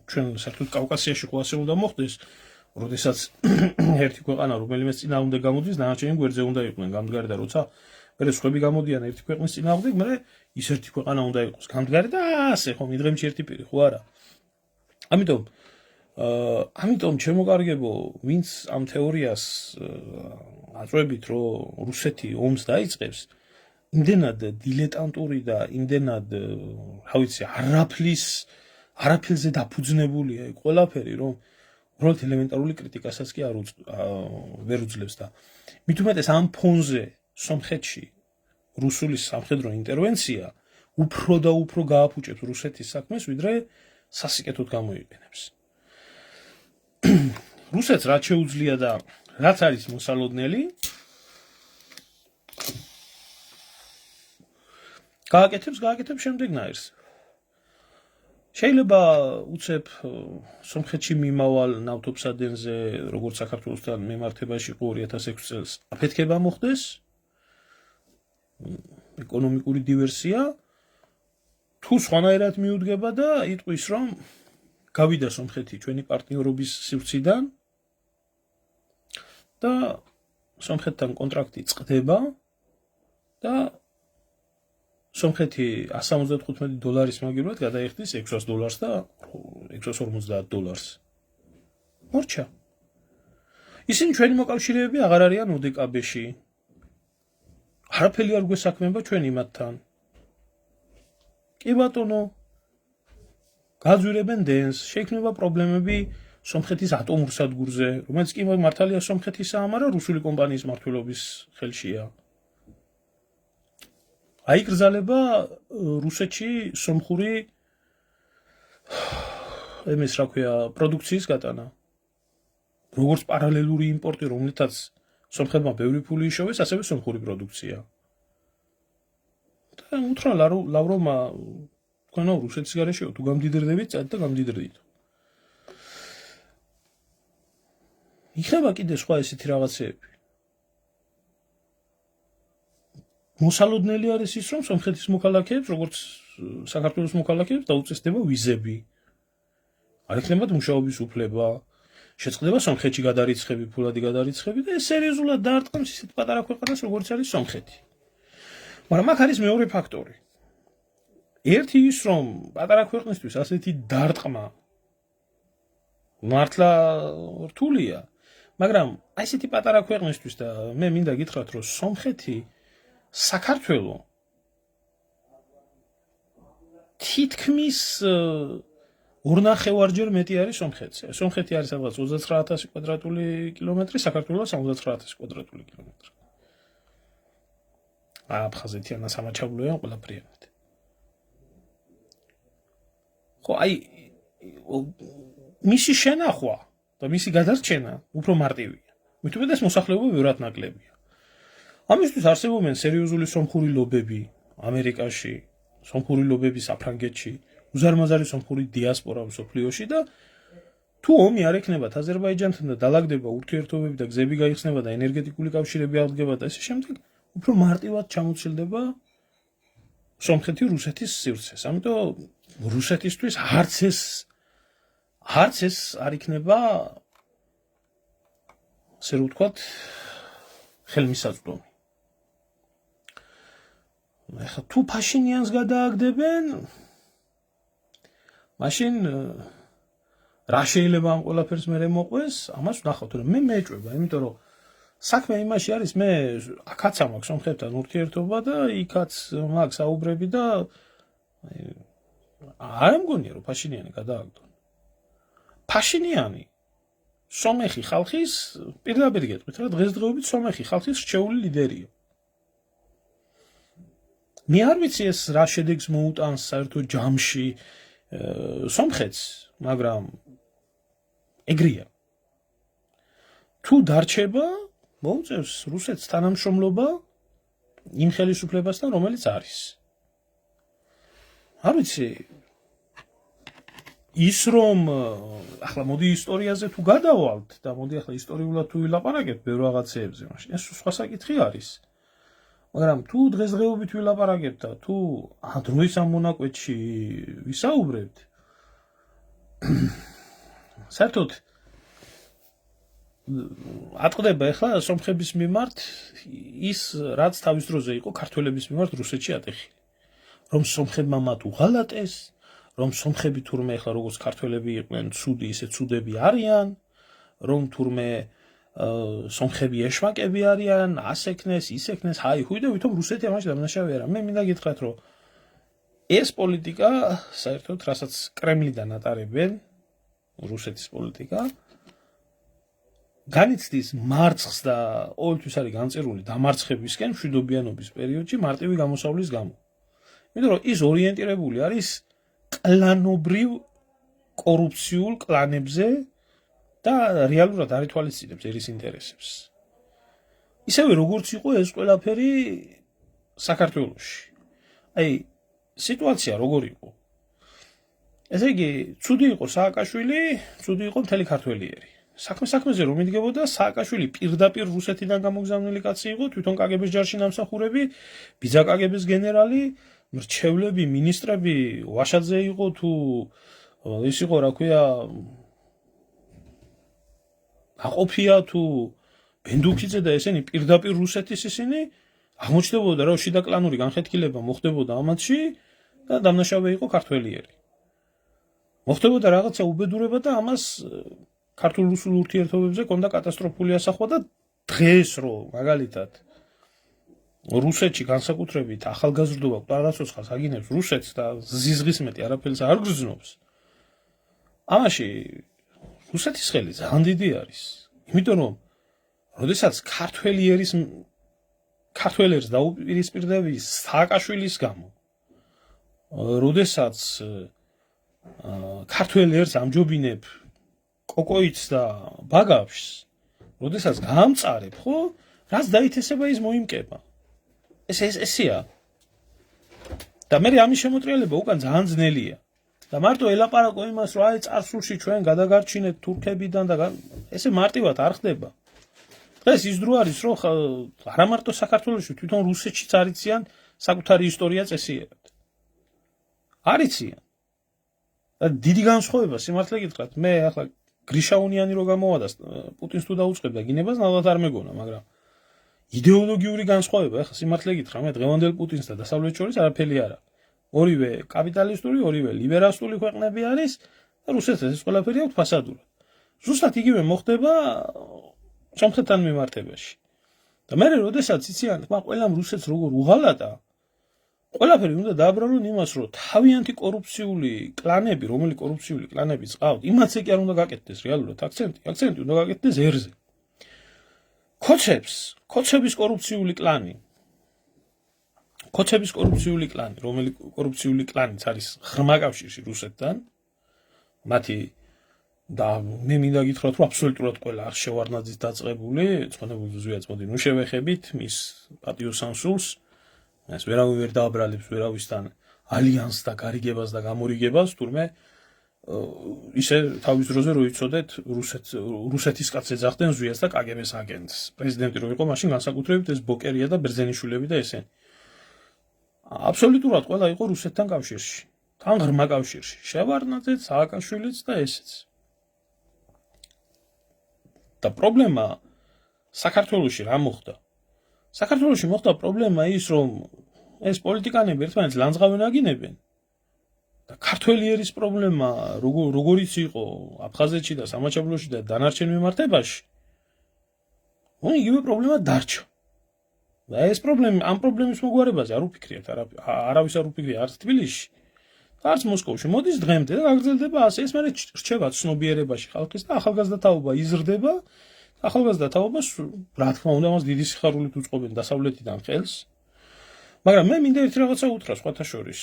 Speaker 1: ჩვენ საერთოდ კავკასიაში ხო ასე უნდა მოხდეს, როდესაც ერთი ქვეყანა რომელიმე წინა უნდა გამოდის, დანარჩენი გვერდზე უნდა იყვნენ გამდგარი და როცა მერე სხვები გამოდიან ერთი ქვეყნის წინააღმდეგ, მერე ის ერთი ქვეყანა უნდა იყოს გამდგარი და ასე ხო მიდღემში ერთი პირი ხო არა. ამიტომ ჩემოკარგებო, ვინც ამ თეორიას აწვევით, რომ რუსეთი ომს დაიწყებს, იმდენად დილეტანტური და იმდენად, რა ვიცი, არაფერზე დაფუძნებულია ეგ ყველაფერი, რომ უბრალოდ ელემენტარული კრიტიკასაც კი ვერ უძლებს და მით უმეტეს ამ ფონზე სომხეთში რუსული სამხედრო ინტერვენცია უფრო და უფრო გააფუჭებს რუსეთის საქმეს, ვიდრე სასიკეთოდ გამოიყენებს. რუსეთს რაც შეუძლია და რაც არის მოსალოდნელი, გააკეთებს შემდეგნაირს. შეიძლება უცებ სომხეთში მიმავალ ნავთობსადენზე, როგორც საქართველოსთან მემართებაში იყო 2006 წელს, აფეთქება მოხდეს, ეკონომიკური დივერსია, თუ სხვანაირად მიუდგება და იტყვის, რომ გავიდა სომხეთი ჩვენი პარტნიორობის სივრციდან და სომხეთთან კონტრაქტი წყდება და სომხეთი $175 მაგივრად გადაიხდის $600 და $650. მორჩა. ისინი ჩვენი მოკავშირეები აღარ არიან ოდკბ-ში. არაფერი არ გვესაქმება ჩვენ იმათთან. კი ბატონო, გაძვირებენ დენს, შეიქმნება პრობლემები სომხეთის ატომურ სადგურზე, რომელიც კი მართალია სომხეთისა, მაგრამ რუსული კომპანიის მმართველობის ხელშია. აიგრძალება რუსეთში სომხური იმის რა ქვია პროდუქციის გატანა. როგორც პარალელური იმპორტი, რომლითაც სომხებმა ბევრი ფული იშოვეს, ასევე სომხური პროდუქცია. და უთხრა ლავროვმა, თქვენო რუსეთის გარეშეო, თუ გამდიდრდებით, წად და გამდიდრდით. იქნება კიდე სხვა ესეთი რაღაცეები. მოსალოდნელი არის ის, რომ სომხეთის მოქალაქეებს, როგორც საქართველოს მოქალაქეებს დაუწესდება ვიზები. არ ექნებათ მუშაობის უფლება, შეწყდება სომხეთში გადარიცხები, ფულადი გადარიცხები და ეს სერიოზულად დაარტყამს ისეთ პატარა ქვეყანას, როგორც არის სომხეთი. მაგრამ აქ არის მეორე ფაქტორი. ერთი ის, რომ პატარა ქვეყნისთვის ასეთი დარტყმა მართლა რთულია, მაგრამ აი ესეთი პატარა ქვეყნისთვის და მე მინდა გითხრათ, რომ სომხეთი საქართველო თითქმის 2.5-ჯერ მეტი არის სომხეთზე. სომხეთი არის რაღაც 29,000 კვადრატული კილომეტრი, საქართველო 79,000 კვადრატული კილომეტრი. აფხაზეთიანა სამაჩაბლოა ყველაფრიანად. ხო, აი მისი შენახვა და მისი გადარჩენა უფრო მარტივია. მით უმეტეს მოსახლეობა ბევრად ნაკლებია. ამისთვის არსებობენ სერიოზული სომხური ლობები ამერიკაში, სომხური ლობები საფრანგეთში, უზარმაზარი სომხური დიასპორა მსოფლიოში და თუ ომი არ ექნებათ აზერბაიჯანთან და დალაგდება ურთიერთობები და გზები გაიხსნება და ენერგეტიკული კავშირები აღდგება და ესე შემდეგ, უფრო მარტივად ჩამოცილდება სომხეთი რუსეთის სივრცეს. ამიტომ რუსეთისთვის არც ეს არ იქნება, ასე რომ ვთქვათ, ხელმისაწვდომი. ეხლა თუ ფაშინიანს გადააგდებენ, მაშინ რა შეიძლება ამ ყველაფერს მერე მოყვეს, ამას ვნახავთ, რომ მე მეეჭვება, იმიტომ რომ საქმე იმაში არის, მე აქაც მაქვს სომხეთთან ურთიერთობა და იქაც მაქვს საუბრები და არ მგონია რომ ფაშინიანი გადააგდონ. ფაშინიანი სომეხი ხალხის პირდაპირ გეტყვით რა, დღესდღეობით სომეხი ხალხის რჩეული ლიდერია. მე არ ვიცი ეს რა შედეგს მოუტანს საერთო ჯამში სომხეთს, მაგრამ ეგრეა. თუ დარჩება, მოუწევს რუსეთს თანამშრომლობა იმ ხელისუფლებასთან, რომელიც არის. არ ვიცი, ის რომ ახლა მოდი ისტორიაზე თუ გადავალთ და მოდი ახლა ისტორიულად თუ ვილაპარაკებთ ბევრ რაღაცეებზე, მაშინ ეს სხვა საკითხი არის. მაგრამ თუ დღესდღეობით ვილაპარაკებთ და თუ დროის ამ მონაკვეთში ვისაუბრებთ, საერთოდ ატყდება ახლა სომხების მიმართ ის, რაც თავის დროზე იყო ქართველების მიმართ რუსეთში ატეხილი. რომ სომხებმა მათ უღალატეს, რომ სომხები თურმე ახლა როგორც ქართველები იყვნენ ცუდი, ისე ცუდები არიან, რომ თურმე სომხები ეშვაკები არიან, ასექნეს, ისექნეს, ჰაი, ხუი და ვითომ რუსეთი ამაში დამნაშავე არა. მე მინდა გითხრათ, რომ ეს პოლიტიკა, საერთოდ, რასაც კრემლიდან ატარებენ, რუსეთის პოლიტიკა, განიცდის მარცხს და ყოველთვის არის განწირული დამარცხებისკენ მშვიდობიანობის პერიოდში მარტივი გამოსავლის გამო. იმიტომ რომ ის ორიენტირებული არის კლანობრივ კორუფციულ კლანებზე და რეალურად არ ითვალისწინებს ერის ინტერესებს. ისევე როგორც იყო ეს ყველაფერი საქართველოში. აი, სიტუაცია როგორი იყო? ესე იგი, ცუდი იყო სააკაშვილი, ცუდი იყო მთელი ქართველიერი. საქმეზე რომ იდგებოდა, სააკაშვილი პირდაპირ რუსეთიდან გამოგზავნილი კაცი იყო, თვითონ კაგების ჯარში ნამსახურები, ბიძა კაგების გენერალი, მრჩევლები, მინისტრები, ვაშაძე იყო თუ ის იყო, რა ქვია, აყოფია თუ ბენდუქიძე და ესენი პირდაპირ რუსეთის ისინი აღმოჩნდებოდა, რომ შიდა კლანური განხეთქილება მოხდებოდა ამათში და დამნაშავე იყო ქართველიერი. მოხდებოდა რაღაცა უბედურება და ამას ქართულ-რუსულ ურთიერთობებზე კონდა კატასტროფული ასახვა და დღეს რომ მაგალითად რუსეთში განსაკუთრებით ახალგაზრდობა პარასოცხას აგინებს რუსეთს და ზიზღის მეტი არაფერს არ გრძნობს. ამაში რუსეთის ხელი ძალიან დიდი არის. იმიტომ რომ როდესაც ქართველერს დაუპირისპირდები სააკაშვილის გამო, როდესაც ქართველერს ამჯობინებ კოკოიც და ბაგავშს, როდესაც გამწარებ, ხო? რაც დაითესება ის მოიმკება. ესეა. და მე ამის შემოტრიალება უკან ძალიან ძნელია. და მარტო ელაპარაკო იმას, რომ აი წარსულში ჩვენ გადაგარჩინეთ თურქებიდან და ესე მარტივად არ ხდება. დღეს ის დრო არის, რომ არა მარტო საქართველოში, თვითონ რუსეთშიც არიციან საკუთარი ისტორია წესიერად. არიციან. და დიდი განსხვავება სიმართლე გითხრათ, მე ახლა გრიშაუნიანი რო გამოვადა პუტინს თუ დაუწყებდა გინებას ნალბად არ მეგონა, მაგრამ იდეოლოგიური განსხვავება, ახლა სიმართლე გითხრა, მე დღევანდელ პუტინს და დასავლეთ შორის არაფერი არა. ორივე კაპიტალისტური, ორივე ლიბერალური ქვეყნები არის და რუსეთს ეს ყველაფერი აქვს ფასადურად. ზუსტად იგივე მოხდება სომხეთთან მიმართებაში. და მე როდესაც იციან, ხმა ყველამ რუსეთს როგორ უღალატა, ყველაფერი უნდა დააბრალონ იმას, რომ თავიანთი კორუფციული კლანები, რომელი კორუფციული კლანები წავთ, იმათზე კი არ უნდა გაკეთდეს რეალურად აქცენტი უნდა გაკეთდეს ერზე. ქოცების კორუფციული კლანი, რომელი კორუფციული კლანიც არის ღრმა კავშირში რუსეთთან, მათი და მე მინდა გითხრათ, რომ აბსოლუტურად ყველა არშევარნაძის დაწყებული, ცხონებული ზვიაც მოდი ნუ შევეხებით მის პატიოსანსულს, ეს ვერავინ ვერ დააბრალებს ვერავისთან ალიანსს და გარიგებას და გამორიგებას, თურმე ისე თავის დროზე რო იცოდეთ რუსეთის კაცს ეძახდნენ ზვიას და კაგების აგენტს. პრეზიდენტი რო იყო, მაშინ განსაკუთრებით ეს ბოკერია და ბერძენიშვილები და ესენი. აბსოლუტურად ყველა იყო რუსეთთან კავშირში. თან ღრმა კავშირში. შევარდნაძეც, სააკაშვილიც და ესეც. და პრობლემა საქართველოში რა მოხდა? საქართველოში მოხდა პრობლემა ის, რომ ეს პოლიტიკანები ერთმანეთს ლანძღავენ აგინებენ. და ქართველიერის პრობლემა როგორიც იყო აფხაზეთში და სამაჩაბლოში და დანარჩენ მიმართებაში, იგივე პრობლემა დარჩა. და ეს ამ პრობლემის მოგვარებაზე არ უფიქრიათ, არავის არ უფიქრია არც თბილისში, არც მოსკოვში. მოდის დღემდე და გაგრძელდება ასე, ეს მერე რჩება ცნობიერებაში ხალხის და ახალგაზრდა თაობა იზრდება. ახალგაზრდა თაობას, რა თქმა უნდა, მას დიდი სიხარულით უწყობენ დასავლეთიდან ხელს. მაგრამ მე მინდა ერთი რაღაცა უთხრა სხვათა შორის.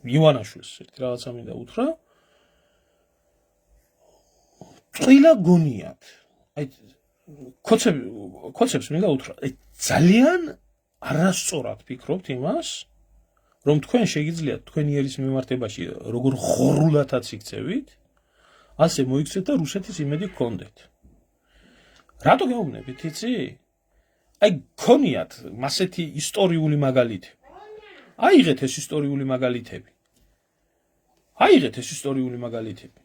Speaker 1: ივანაშვილს ერთი რაღაცა მინდა უთხრა. წილა გონიათ. აი ქოცებს მინდა უთხრა. ძალიან არასწორად ფიქრობთ იმას, რომ თქვენ შეგიძლიათ თქვენი ერის მიმართებაში როგორ ხორულათაც იქცევით, ასე მოიქცეთ და რუსეთის იმედი გქონდეთ. რატო გეუბნებით, იცი? აი გქონიათ მასეთი ისტორიული მაგალითები. აიღეთ ეს ისტორიული მაგალითები.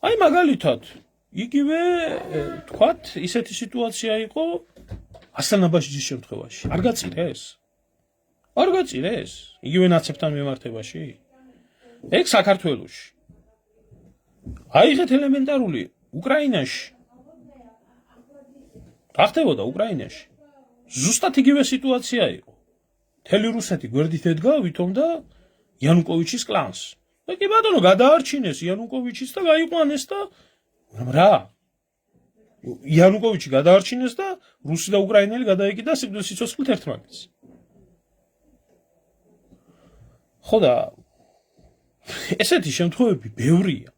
Speaker 1: აი მაგალითად იგივე თქვათ ისეთი სიტუაცია იყო ასლანაბაშიძის შემთხვევაში. არ გაწირეს? იგივე ნაცებთან მიმართებაში? ეგ საქართველოში. აიღეთ ელემენტარული უკრაინაში. რა ხდებოდა უკრაინაში? ზუსტად იგივე სიტუაცია იყო. მთელი რუსეთი გვერდით ედგა, ვითომდა იანუკოვიჩის კლანს. და კი ბატონო, გადაარჩინეს იანუკოვიჩიც და გაიყვანეს და რა? იანუკოვიჩი გადაარჩინეს და რუსი და უკრაინელი გადაეკიდა სიკვდილის სიცოცხლით ერთმანეთს. ხო და ესეთი შემთხვევები ბევრია.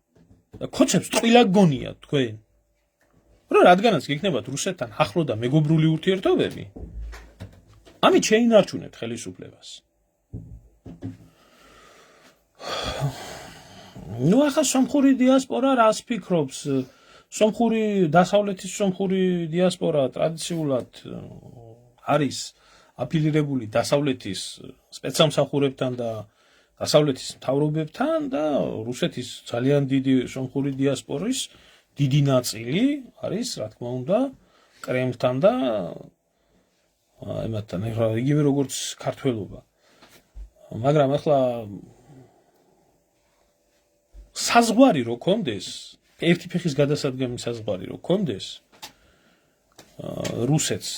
Speaker 1: და ქოცებს ტყილა გგონიათ თქვენ. რომ რადგანაც გექნებათ რუსეთთან ახლო და მეგობრული ურთიერთობები, ამით შეინარჩუნებთ ხელისუფლებას. ნუ ახლა სომხური დიასპორა რას ფიქრობს? დასავლეთის სომხური დიასპორა ტრადიციულად არის აფილირებული დასავლეთის სპეცსამსახურებთან და დასავლეთის მთავრობებთან და რუსეთის ძალიან დიდი სომხური დიასპორის დიდი ნაწილი არის, რა თქმა უნდა, კრემლთან და ემათთან, იგივე როგორც ქართველობა. მაგრამ ახლა საზღვარი რო გქონდეს, ერთი ფეხის გადასადგამი საზღვარი რო გქონდეს რუსეთს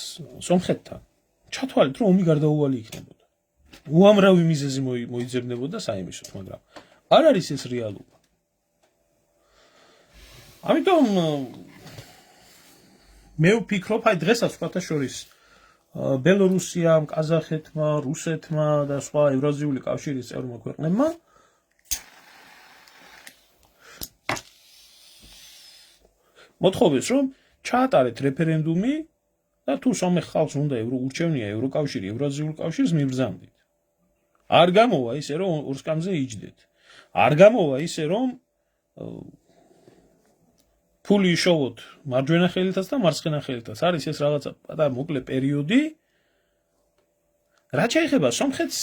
Speaker 1: სომხეთთან, ჩათვალეთ, რომ ომი გარდაუვალი იქნებოდა. უამრავი მიზეზი მოიძებნებოდა საიმისოდ, მაგრამ არ არის ეს რეალობა. ამიტომ მე ვფიქრობ, აი დღესაც სხვათა შორის ბელორუსიამ, ყაზახეთმა, რუსეთმა და სხვა ევრაზიული კავშირის წევრმა ქვეყნებმა მოთხოვეს, რომ ჩაატარეთ რეფერენდუმი და თუ სომეხ ხალხს უნდა ურჩევნია ევროკავშირი, ევრაზიულ კავშირს მიბრძანდით. არ გამოვა ისე, რომ ორსკამზე იჯდეთ. არ გამოვა ისე, რომ ფული იშოვოთ მარჯვენა ხელითაც და მარცხენა ხელითაც. არის ეს რაღაცა პატარა მოკლე პერიოდი. რაც შეეხება სომხეთს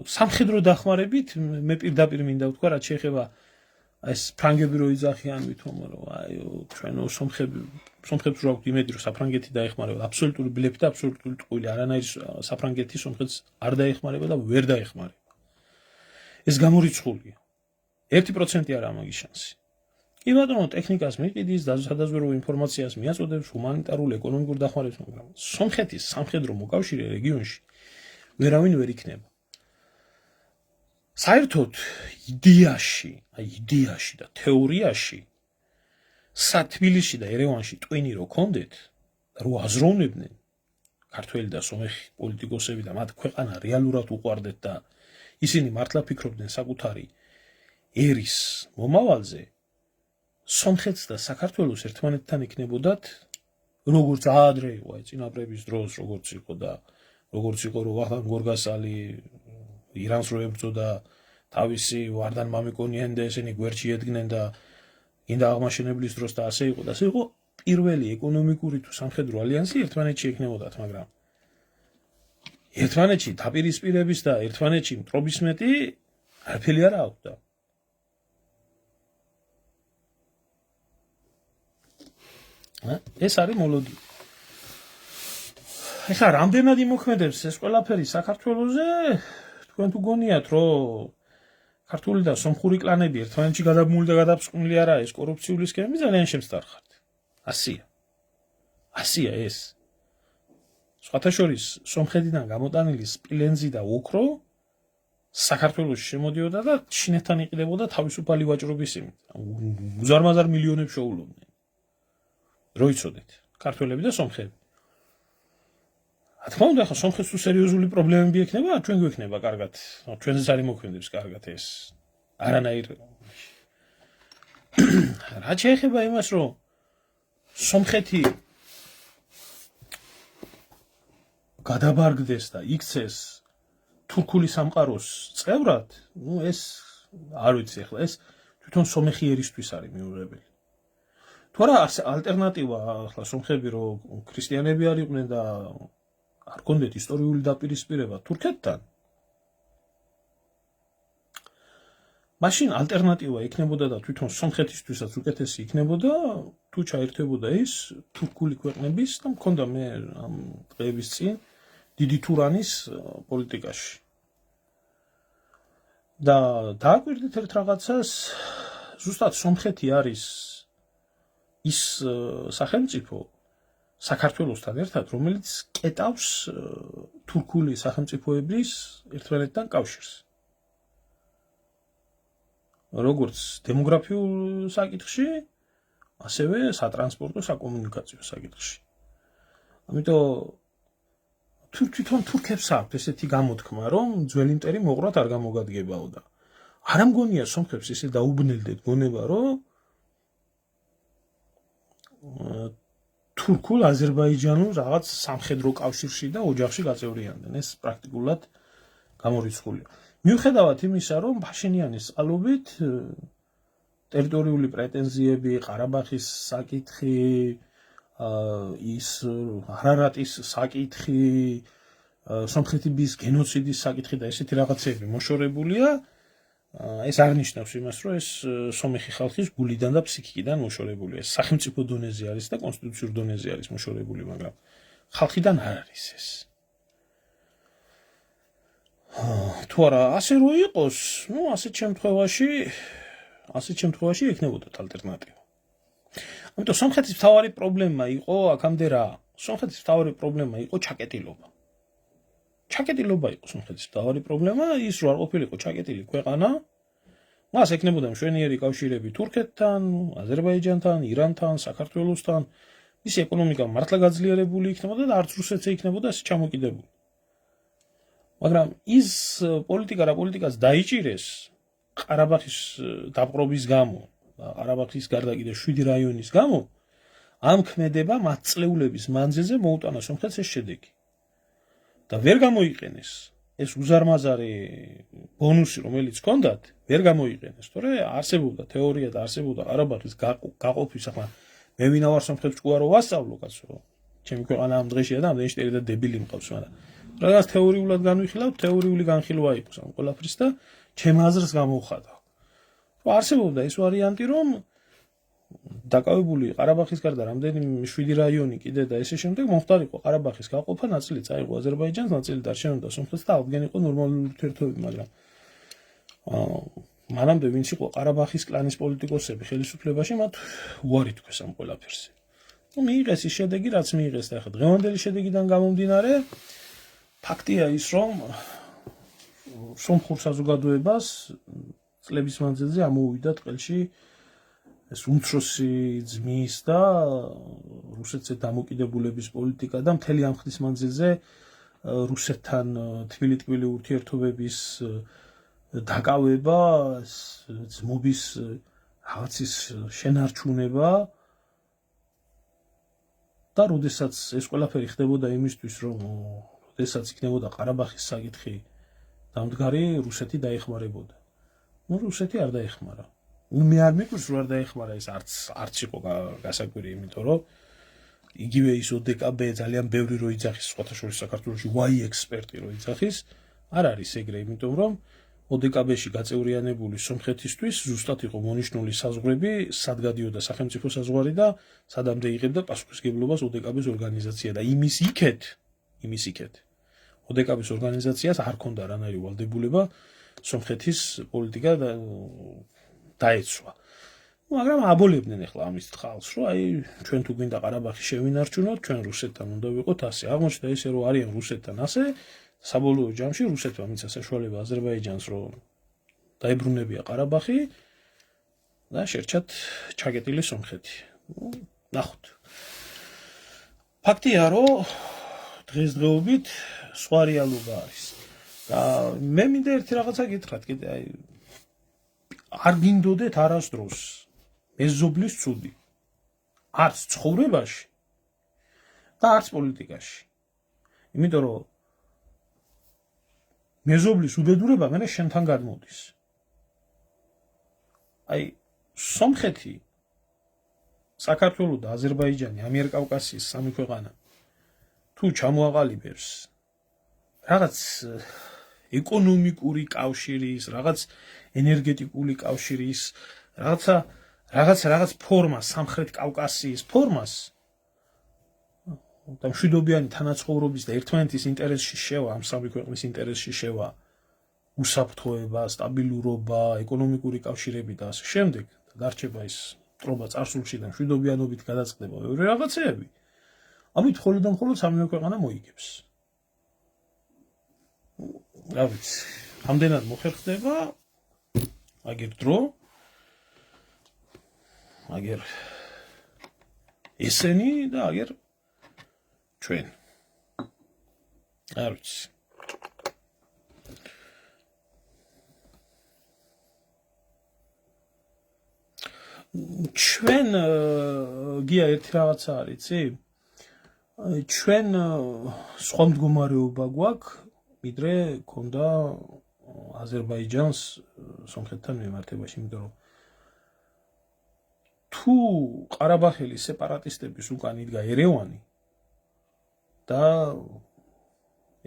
Speaker 1: სამხედრო დახმარებით, მე პირდაპირ მინდა ვთქვა, რაც შეეხება ეს ფრანგები რო იძახიან ვითომ რომ აი ჩვენო სომხებს რო აქვთ იმედი რომ საფრანგეთი დაეხმარება, აბსოლუტური ბლეფი და აბსოლუტური ტყუილი, არანაირი საფრანგეთი სომხეთს არ დაეხმარება და ვერ დაეხმარება. ეს გამორიცხულია. 1% არა მაგის შანსი. კი ბატონო, ტექნიკას მიყიდის, სადაზვერვო ინფორმაციას მიაწოდებს, ჰუმანიტარულ, ეკონომიკურ დახმარებას, მაგრამ სომხეთის სამხედრო მოკავშირე რეგიონში ვერავინ ვერ იქნება. საერთოდ იდეაში და თეორიაში თბილისში და ერევანში ტვინი რო ქონდეთ, რო აზროვნებდნენ ქართველი და სომეხი პოლიტიკოსები და მათ ქვეყანა რეალურად უყვარდეთ და ისინი მართლა ფიქრობდნენ საკუთარი ერის მომავალზე, სომხეთს და საქართველოს ერთმანეთთან იქნებოდათ, როგორც ადრე იყო წინაპრების დროს, როგორც იყო რო ვახტანგ გორგასალი ირანს რო ებრძოდა თავისი ვარდან მამიკონიენ და ესენი გვერდში ედგნენ და ინდა აღმაშენებლის დროს და ასე იყო პირველი ეკონომიკური თუ სამხედრო ალიანსი ერთმანეთში ექნებოდათ, მაგრამ ერთმანეთში დაპირისპირების და ერთმანეთში მტრობის მეტი არაფერი არ აქვს. ეს არის მოლოდი. ეხლა რამდენად იმოქმედებს ეს ყველაფერი საქართველოზე? თქვენ თუ გონიათ, რომ ქართული და სომხური კლანები ერთმანეთში გადაბმული და გადაბსყნული არა ეს კორუფციული სქემები, ძალიან შემსტარხართ. ასია ეს. სხვათა შორის სომხეთიდან გამოტანილი სპილენძი და ოქრო საქართველოში შემოდიოდა და ჩინეთთან იყიდებოდა თავისუფალი ვაჭრობის იმით. უზარმაზარ მილიონებს შეულობდნენ. რო იცოდეთ, ქართველები და სომხები. რა თქმა უნდა, ახლა სომხეთს თუ სერიოზული პრობლემები ექნება, ჩვენ გვექნება კარგად. ჩვენზეც არ იმოქმედებს კარგად ეს. არანაირ. რაც შეეხება იმას, რომ სომხეთი გადაბარგდეს და იქცეს თურქული სამყაროს წევრად, ეს არ ვიცი ახლა, ეს თვითონ სომეხი ერისთვის არის მიუღებელი. თუ არა ალტერნატივა ახლა სომხები რომ ქრისტიანები არ იყვნენ და არ კონდეთ ისტორიული დაპირისპირება თურქეთთან მაშინ ალტერნატივა იქნებოდა და თვითონ სომხეთისთვისაც უკეთესი იქნებოდა თუ ჩაერთვებოდა ის თურქული ქვეყნების და მქონდა მე ამ დღეების წინ დიდი თურანის პოლიტიკაში და დააკვირდით ერთ რაღაცას ზუსტად სომხეთი არის ის სახელმწიფო საქართველოსთან ერთად რომელიც კეტავს თურქული სახელმწიფოების ერთმანეთთან კავშირს როგორც დემოგრაფიულ საკითხში, ასევე სატრანსპორტო, საკომუნიკაციო საკითხში. ამიტომ თვითონ თურქებს აქვს ესეთი გამოთქმა, რომ ძველი მტერი მოყვრად არ გამოგადგებაო და არ ამგონია სომხებს ესე დაუბნელდეთ გონება, რომ თურქულ აზერბაიჯანულ რაღაც სამხედრო კავშირში და ოჯახში გაწევრიანდნენ. ეს პრაქტიკულად გამორიცხულია. მიუხედავად იმისა, რომ ფაშინიანის წყალობით ტერიტორიული პრეტენზიები, ყარაბაღის საკითხი, ის არარატის საკითხი, სომხეთის გენოციდის საკითხი და ესეთი რაღაცები მოშორებულია, ეს არ ნიშნავს იმას, რომ ეს სომეხი ხალხის გულიდან და ფსიქიკიდან მოშორებულია. ეს სახელმწიფო დონეზე არის და კონსტიტუციურ დონეზე არის მოშორებული, მაგრამ ხალხიდან არ არის ეს. თუ არა ასე რო იყოს, ნუ ასეთ შემთხვევაში ექნებოდათ ალტერნატივა. ამიტომ სომხეთის მთავარი პრობლემა იყო აქამდე რა? სომხეთის მთავარი პრობლემა იყო ჩაკეტილობა. ჩაკეტილობა იყო სომხეთის მთავარი პრობლემა, ის რო არ ყოფილიყო ჩაკეტილი ქვეყანა, მას ექნებოდა მშვენიერი კავშირები თურქეთთან, აზერბაიჯანთან, ირანთან, საქართველოსთან, მისი ეკონომიკა მართლა გაძლიერებული იქნებოდა და არც რუსეთზე იქნებოდა ასე ჩამოკიდებული. მაგრამ ის პოლიტიკა რა პოლიტიკას დაიჭირეს ყარაბაღის დაპყრობის გამო და ყარაბაღის გარდა კიდე 7 რაიონის გამო ამ ქმედება მათწლეულების მანძილზე მოუტანა სომხეთს ეს შედეგი და ვერ გამოიყენეს ეს უზარმაზარი ბონუსი რომელიც ჰქონდათ ვერ გამოიყენეს თორე არსებობდა თეორია და არსებობდა ყარაბაღის გაყოფის ახლა მე ვინა ვარ სომხეთს ჭკუა რო ვასწავლო კაცო ჩემი ქვეყანა ამ დღეშია და ამდენი შტერი და დებილი მყავს მაგრამ რაღაც თეორიულად განვიხილავ, თეორიული განხილვა იყოს ამ ყველაფრის და ჩემ აზრს გამოვხატავ. რომ არსებობდა ეს ვარიანტი, რომ დაკავებული ყარაბაღის გარდა რამდენიმე 7 რაიონი კიდე და ესე შემდეგ მომხდარიყო ყარაბაღის გაყოფა, ნაწილი წაიღო აზერბაიჯანს, ნაწილი დარჩენოდა სომხეთს და აღდგენ იყო ნორმალური ურთიერთობები, მაგრამ მანამდე ვინც იყო ყარაბაღის კლანის პოლიტიკოსები ხელისუფლებაში, მათ უარი თქვეს ამ ყველაფერს. ნუ მიიღეს ის შედეგი, რაც მიიღეს და ახლა დღევანდელი შედეგიდან გამომდინარე ფაქტია ის, რომ სომხურ საზოგადოებას წლების მანძილზე ამოუვიდა ტყელში ეს უმცროსი ძმის და რუსეთზე დამოკიდებულების პოლიტიკა და მთელი ამ ხნის მანძილზე რუსეთთან თბილი-ტკბილი ურთიერთობების დაკავება, ძმობის რაღაცის შენარჩუნება და როდესაც ეს ყველაფერი ხდებოდა იმისთვის, რომ როდესაც იქნებოდა ყარაბაღის საკითხი დამდგარი, რუსეთი დაეხმარებოდა. ნუ რუსეთი არ დაეხმარა. მე არ მიკვირს რომ არ დაეხმარა ეს არც იყო გასაკვირი, იმიტომ რომ იგივე ის ოდკბ ძალიან ბევრი რო იძახის სხვათა შორის საქართველოში Y ექსპერტი რო იძახის, არ არის ეგრე, იმიტომ რომ ოდკბ-ში გაწევრიანებული სომხეთისთვის ზუსტად იყო მონიშნული საზღვრები, სად გადიოდა სახელმწიფო საზღვარი და სადამდე იღებდა პასუხისმგებლობას ოდკბ-ს ორგანიზაცია და იმის იქეთ ოდკბ-ს ორგანიზაციას არ ჰქონდა რანაირი ვალდებულება სომხეთის პოლიტიკა დაეცვა. მაგრამ აბოლებდნენ ახლა ამის ხალხს, რომ აი ჩვენ თუ გვინდა ყარაბაღი შევინარჩუნოთ, ჩვენ რუსეთთან უნდა ვიყოთ ასე. აღმოჩნდა ისე რომ არიან რუსეთთან ასე, საბოლოო ჯამში რუსეთმა მიცა საშუალება აზერბაიჯანს რომ დაებრუნებია ყარაბაღი და შერჩათ ჩაკეტილი სომხეთი. ნახოთ. ფაქტია რომ დღესდღეობით სხვა რეალობა არის. და მე მინდა ერთი რაღაცა გითხრათ, კიდე აი არ გინდოდეთ არასდროს მეზობლის ცუდი. არც ცხოვრებაში და არც პოლიტიკაში. იმიტომ რომ მეზობლის უბედურება მერე შენთან გადმოდის. აი სომხეთი საქართველო და აზერბაიჯანი, ამიერკავკასიის სამი ქვეყანა თუ ჩამოაყალიბებს რაღაც ეკონომიკური კავშირის, რაღაც ენერგეტიკული კავშირის, რაღაც ფორმას, სამხრეთ კავკასიის ფორმას და მშვიდობიანი თანაცხოვრობის და ერთმანეთის ინტერესში შევა, ამ სამი ქვეყნის ინტერესში შევა უსაფრთხოება, სტაბილურობა, ეკონომიკური კავშირები და ასე შემდეგ და დარჩება ის მტრობა წარსულში და მშვიდობიანობით გადაწყდება ბევრი რაღაცეები. ამით მხოლოდ და მხოლოდ სამივე ქვეყანა მოიგებს. რა ვიცი, ამდენად მოხერხდება აგერ დრო, აგერ ესენი და აგერ ჩვენ. არ ვიცი. ჩვენ გია ერთი რაღაცა არის, იცი? ჩვენ სხვა მდგომარეობა გვაქვს, ვიდრე ქონდა აზერბაიჯანს სომხეთთან მიმართებაში, იმიტომ რომ თუ ყარაბაღელი სეპარატისტების უკან იდგა ერევანი და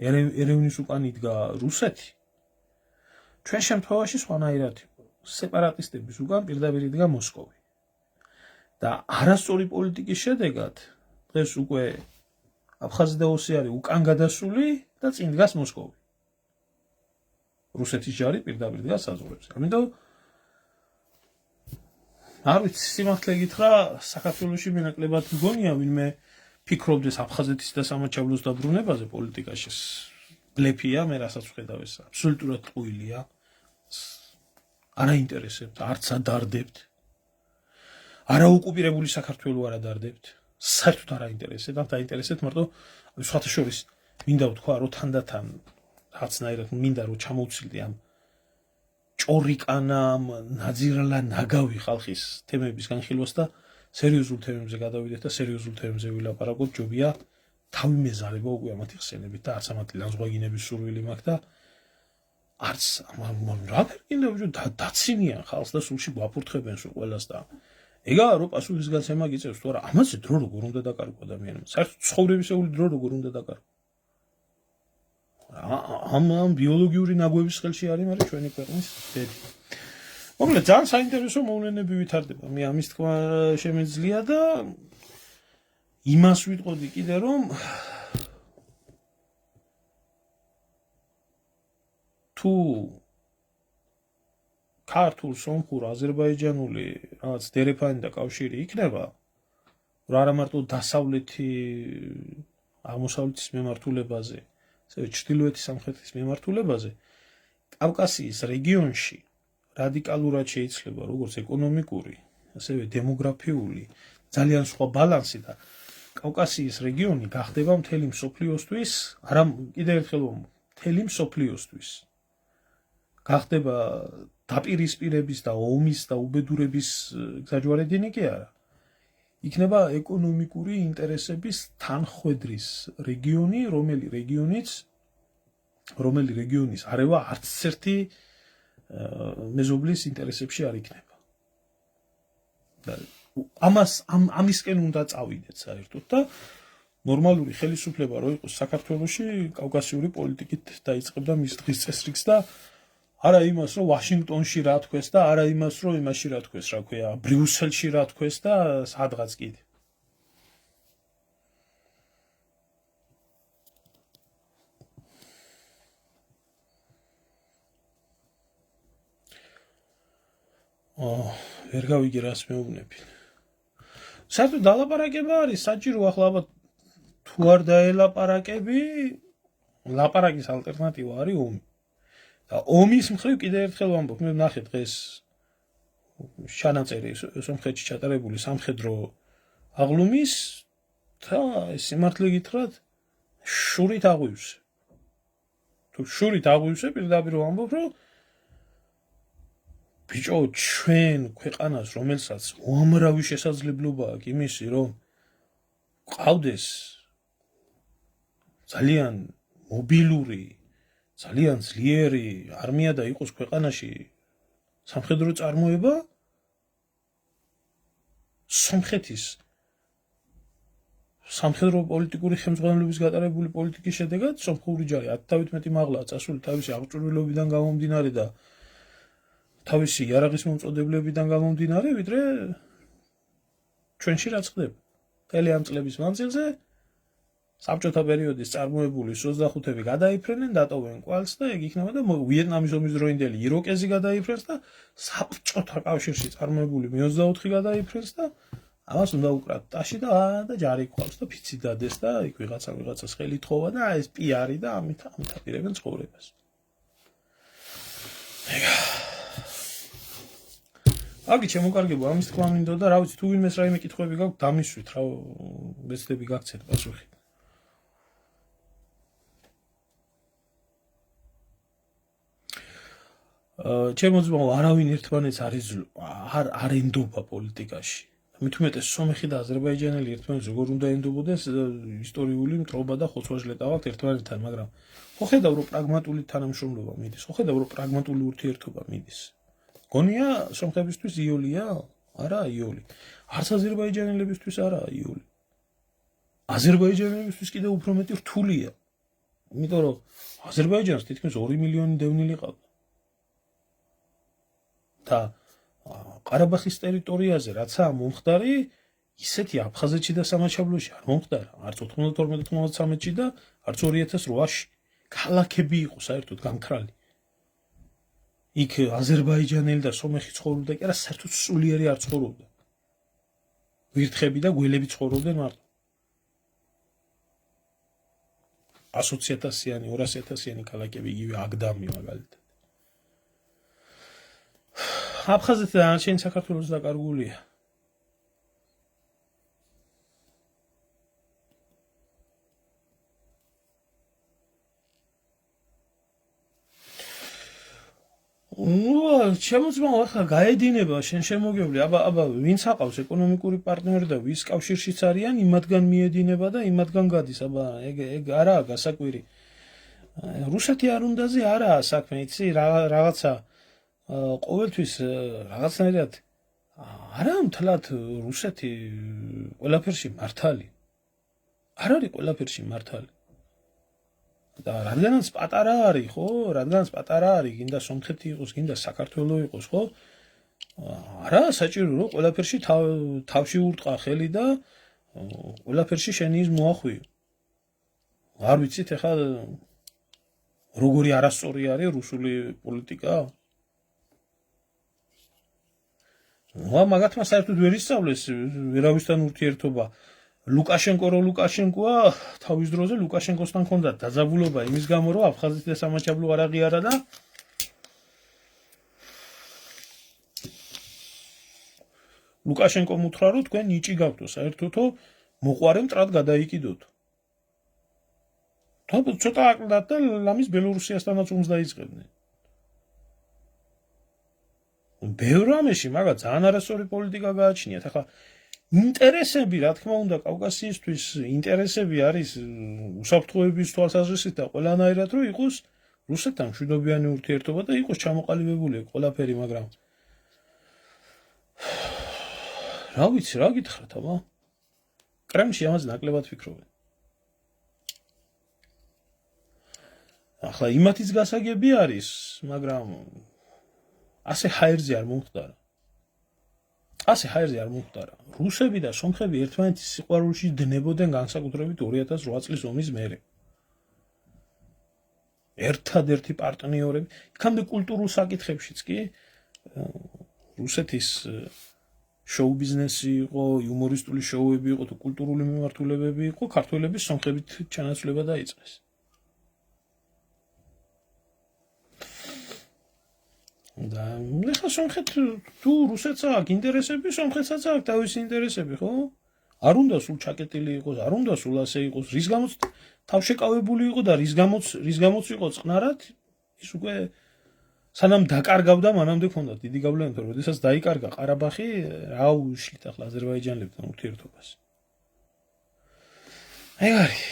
Speaker 1: ერევნის უკან იდგა რუსეთი, ჩვენ შემთხვევაში სხვანაირად იყო. სეპარატისტების უკან პირდაპირ იდგა მოსკოვი. და არასწორი პოლიტიკის შედეგად დღეს უკვე აფხაზი და ოსი არის უკან გადასული და წინ დგას მოსკოვი. რუსეთის ჯარი პირდაპირ დგას საზღვრებზე. ამიტომ არ ვიცი, სიმართლე გითხრა, საქართველოში მე ნაკლებად მგონია, ვინმე ფიქრობდეს აფხაზეთის და სამაჩაბლოს დაბრუნებაზე პოლიტიკაში. ბლეფია, მე რასაც ვხედავ ეს აბსოლუტურად ტყუილია. არ აინტერესებთ, არც ადარდებთ. არაოკუპირებული საქართველოს არ ადარდებთ. საერთოდ არ აინტერესებთ, ამ დაინტერესებთ მარტო სხვათა შორის მინდა ვთქვა, რომ თანდათან რაღაცნაირად მინდა რომ ჩამოვცილდე ამ ჭორიკანა, ნაძირალა, ნაგავი ხალხის თემების განხილვას და სერიოზულ თემებზე გადავიდეთ და სერიოზულ თემებზე ვილაპარაკოთ. ჯობია თავი მეზარება უკვე ამათი ხსენებით და არც ამათი ლანძღვაგინების სურვილი მაქვს და არც რა ფერკინდა დაცინიან ხალხს და სულში გვაფურთხებენ სულ ყველას და ეგაა რომ პასუხისგაცემა გიწევს თუ არა ამაზე დრო როგორ უნდა დაკარგო ადამიანმა. საერთოდ ცხოვრებისეული დრო როგორ უნდა დაკარგო. ამ ბიოლოგიური ნაგვების ხელში არის, მაგრამ ჩვენი ქვეყნის დედი. მოკლედ ძალიან საინტერესო მოვლენები ვითარდება. მე ამის თქმა შემეძლია და იმას ვიტყოდი კიდე რომ თუ ქართულ, სომხურ, აზერბაიჯანული რაღაც დერეფანი და კავშირი იქნება, რა არა მარტო დასავლეთი აღმოსავლეთის მიმართულებაზე, ასევე ჩრდილოეთის სამხრეთის მიმართულებაზე, კავკასიის რეგიონში რადიკალურად შეიძლება როგორც ეკონომიკური, ასევე დემოგრაფიული ძალიან სხვა ბალანსი და კავკასიის რეგიონი გახდება მთელი მსოფლიოსთვის, არა კიდევ ერთხელ მთელი მსოფლიოსთვის გახდება დაპირისპირების და ომის და უბედურების გზაჯვარედინი კი არა. იქნება ეკონომიკური ინტერესების თანხვედრის რეგიონი, რომელი რეგიონის არევა არც ერთი მეზობლის ინტერესებში არ იქნება. ამისკენ უნდა წავიდეთ საერთოდ და ნორმალური ხელისუფლება რო იყოს საქართველოში, კავკასიური პოლიტიკით დაიწყებდა მის დღის წესრიგს და არა იმას, რომ ვაშინგტონში რა თქვეს და არა იმას, რომ იმაში რა თქვეს, რა ქვია, ბრიუსელში რა თქვეს და სადღაც კიდე. ვერ გავიგე რას მეუბნები. საერთოდ დალაპარაკება არის საჭირო ახლა ალბათ თუ არ დაელაპარაკები, ლაპარაკის ალტერნატივა არის ომი. და ომის მხრივ კიდე ერთხელ ვამბობ, მე ვნახე დღეს ჩანაწერი სომხეთში ჩატარებული სამხედრო აღლუმის და სიმართლე გითხრათ, შურით აღვივსე. თუ შურით აღვივსე, პირდაპირ ვამბობ, რომ ბიჭო, ჩვენ ქვეყანას, რომელსაც უამრავი შესაძლებლობა აქვს იმისი, რომ ყავდეს ძალიან მობილური, ძალიან ძლიერი არმია და იყოს ქვეყანაში სამხედრო წარმოება, სომხეთის სამხედრო პოლიტიკური ხელმძღვანელობის გატარებული პოლიტიკის შედეგად სომხური ჯარი 10-ით მეტი მაღლაა წასული თავისი აღჭურვილობიდან გამომდინარე და თავისი იარაღის მომწოდებლებიდან გამომდინარე, ვიდრე ჩვენში რაც ხდება. მთელი ამ წლების მანძილზე საბჭოთა პერიოდის წარმოებული 25-ები გადაიფრენენ, დატოვენ კვალს და ეგ იქნება და ვიეტნამის ომის დროინდელი იროკეზი გადაიფრენს და საბჭოთა კავშირში წარმოებული მე-24 გადაიფრენს და ამას უნდა უკრათ ტაში და ჯარი ყავს და ფიცი დადეს და იქ ვიღაცას ხელი თხოვა და ეს პიარი და ამით აპირებენ ცხოვრებას. აგი შემოკარგებო ამის თქმა მინდოდა, რა ვიცი თუ ვინმეს რაიმე კითხვები გაქვთ, დამისვით რა ვეცდები გაგცეთ პასუხი. ჩემო ძმაო, არავინ ერთმანეთს არ ენდობა პოლიტიკაში. მით უმეტეს სომეხი და აზერბაიჯანელი ერთმანეთს როგორ უნდა ენდობოდეს ისტორიული მტრობა და ხოცვა-ჟლეტა აქვს ერთმანეთთან, მაგრამ ხო ხედავ რომ პრაგმატული თანამშრომლობა მიდის, ხო ხედავ რომ პრაგმატული ურთიერთობა მიდის. გონია სომხებისთვის იოლია? არა იოლი. არც აზერბაიჯანელებისთვის არა იოლი. აზერბაიჯანელებისთვის კიდევ უფრო მეტი რთულია. იმიტომ რომ აზერბაიჯანს თითქმის 2 მილიონი დევნილი ყავდა. და ყარაბახის ტერიტორიაზე რაცაა მომხდარი, ისეთი აფხაზეთში და სამაჩაბლოში არ მომხდარა. არც 92-93-ში და არც 2008-ში. ქალაქები იყო საერთოდ გამქრალი. იქ აზერბაიჯანელი და სომეხი ცხოვრობდა კი არა, საერთოდ სულიერი არ ცხოვრობდა. ვირთხები და გველები ცხოვრობდნენ მარტო. 120,000-იანი, 200,000-იანი ქალაქები იგივე აგდამი მაგალითად. აფხაზეთი და დანარჩენი საქართველოს დაკარგულია. შემოძმაო ახლა გაედინება შენ შემოგევლი, აბა ვინც აყავს ეკონომიკური პარტნიორი და ვის კავშირშიც არიან, იმათგან მიედინება და იმათგან გადის, აბა ეგ არაა გასაკვირი. რუსეთი არ უნდაზე არაა საქმე, იცი, რაღაცა ყოველთვის რაღაცნაირად არა მთლად რუსეთი ყველაფერში მართალი. არ არის ყველაფერში მართალი. და რადგანაც პატარა არის, ხო? რადგანაც პატარა არის, გინდა სომხეთი იყოს, გინდა საქართველო იყოს, ხო? არა საჭირო რომ ყველაფერში თავში ურტყა ხელი და ყველაფერში შენი ის მოახვიო. არ ვიცით ახლა როგორი არასწორი არის რუსული პოლიტიკა? მაგათმა საერთოდ ვერ ისწავლეს ვერავისთან ურთიერთობა. ლუკაშენკოა თავის დროზე ლუკაშენკოსთან ჰქონდა დაძაბულობა იმის გამო, რომ აფხაზეთი და სამაჩაბლო არ აღიარა და ლუკაშენკომ უთხრა, რომ თქვენ ნიჭი გაქვთ, საერთოდო მოყვარე მტრად გადაიკიდოთ. ცოტა აკლდათ და ლამის ბელორუსიასთანაც ომს დაიწყებდნენ. ბევრ რამეში მაგა ძალიან არასწორი პოლიტიკა გააჩნიათ. ახლა ინტერესები, რა თქმა უნდა, კავკასიისთვის ინტერესები არის უსაფრთხოების თვალსაზრისით და ყველანაირად რომ იყოს რუსეთთან მშვიდობიანი ურთიერთობა და იყოს ჩამოყალიბებული ყველაფერი, მაგრამ რა ვიცი, რა გითხრათ, აბა? კრემლში ამაზე ნაკლებად ფიქრობენ. ახლა იმათიც გასაგები არის, მაგრამ ასე ჰაერზე არ მომხდარა. რუსები და სომხები ერთმანეთის სიყვარულში დნებოდნენ განსაკუთრებით 2008 წლის ომის მერე. ერთადერთი პარტნიორები, იქამდე კულტურულ საკითხებშიც კი რუსეთის შოუ ბიზნესი იყო, იუმორისტული შოუები იყო, თუ კულტურული მიმართულებები იყო, ქართველების სომხებით ჩანაცვლება დაიწყეს. და ეხლა სომხეთ თუ რუსეთს აქვს ინტერესები, სომხეთსაც აქვს თავისი ინტერესები, ხო? არ უნდა სულ ჩაკეტილი იყოს, არ უნდა სულ ასე იყოს, რის გამოც თავშეკავებული იყო და რის გამოც იყო წყნარად, ის უკვე სანამ დაკარგავდა, მანამდე ქონდა დიდი გავლენა, თორემ როდესაც დაიკარგა ყარაბახი, რა უშლით ახლა აზერბაიჯანელებთან ურთიერთობას. ეგ არის.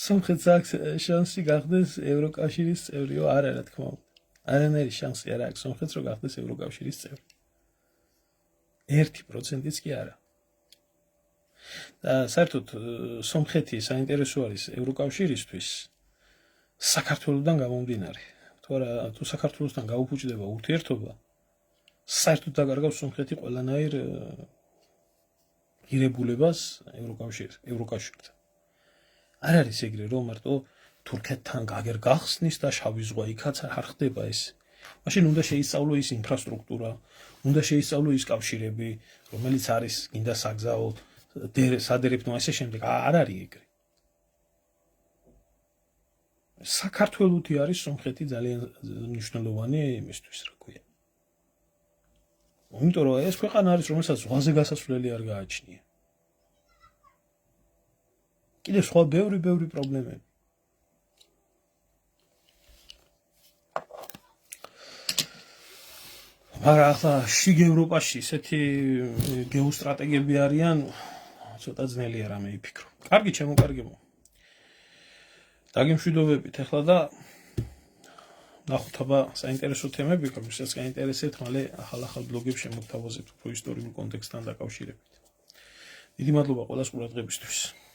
Speaker 1: სომხეთს აქვს შანსი გახდეს ევროკავშირის წევრი, არა, რა თქმა უნდა. არანაირი შანსი არ აქვს სომხეთს რომ გახდეს ევროკავშირის წევრი. 1%-იც კი არა. და საერთოდ სომხეთი საინტერესო არის ევროკავშირისთვის საქართველოსთან გამომდინარე. თუ საქართველოსთან გაუფუჭდება ურთიერთობა, საერთოდ დაკარგავს სომხეთი ყველანაირ ღირებულებას ევროკავშირთან. არ არის ეგრე რომ მარტო თურქეთთან გახსნის და შავი ზღვა იქაც არ ხდება ეს. მაშინ უნდა შეისწავლო ის ინფრასტრუქტურა, უნდა შეისწავლო ის კავშირები, რომელიც არის გინდა საგზაო, სადერეფნო ასე შემდეგ. არ არის ეგრე. საქართველოთი არის სომხეთი ძალიან მნიშვნელოვანი იმისთვის, რა ქვია. იმიტომ რომ ეს ქვეყანა არის, რომელსაც ზღვაზე გასასვლელი არ გააჩნია. კიდევ სხვა ბევრი პრობლემები. მაგრამ ახლა შიგ ევროპაში ესეთი გეოსტრატეგები არიან, ცოტა ძნელია რამე იფიქრო. კარგი, ჩემო. დაგემშვიდობებით ახლა და ნახოთ აბა საინტერესო თემები, რომელსაც გაინტერესებთ, მალე ახალ ბლოგებს შემოგთავაზებთ უფრო ისტორიულ კონტექსტთან დაკავშირებით. დიდი მადლობა ყველას ყურადღებისთვის.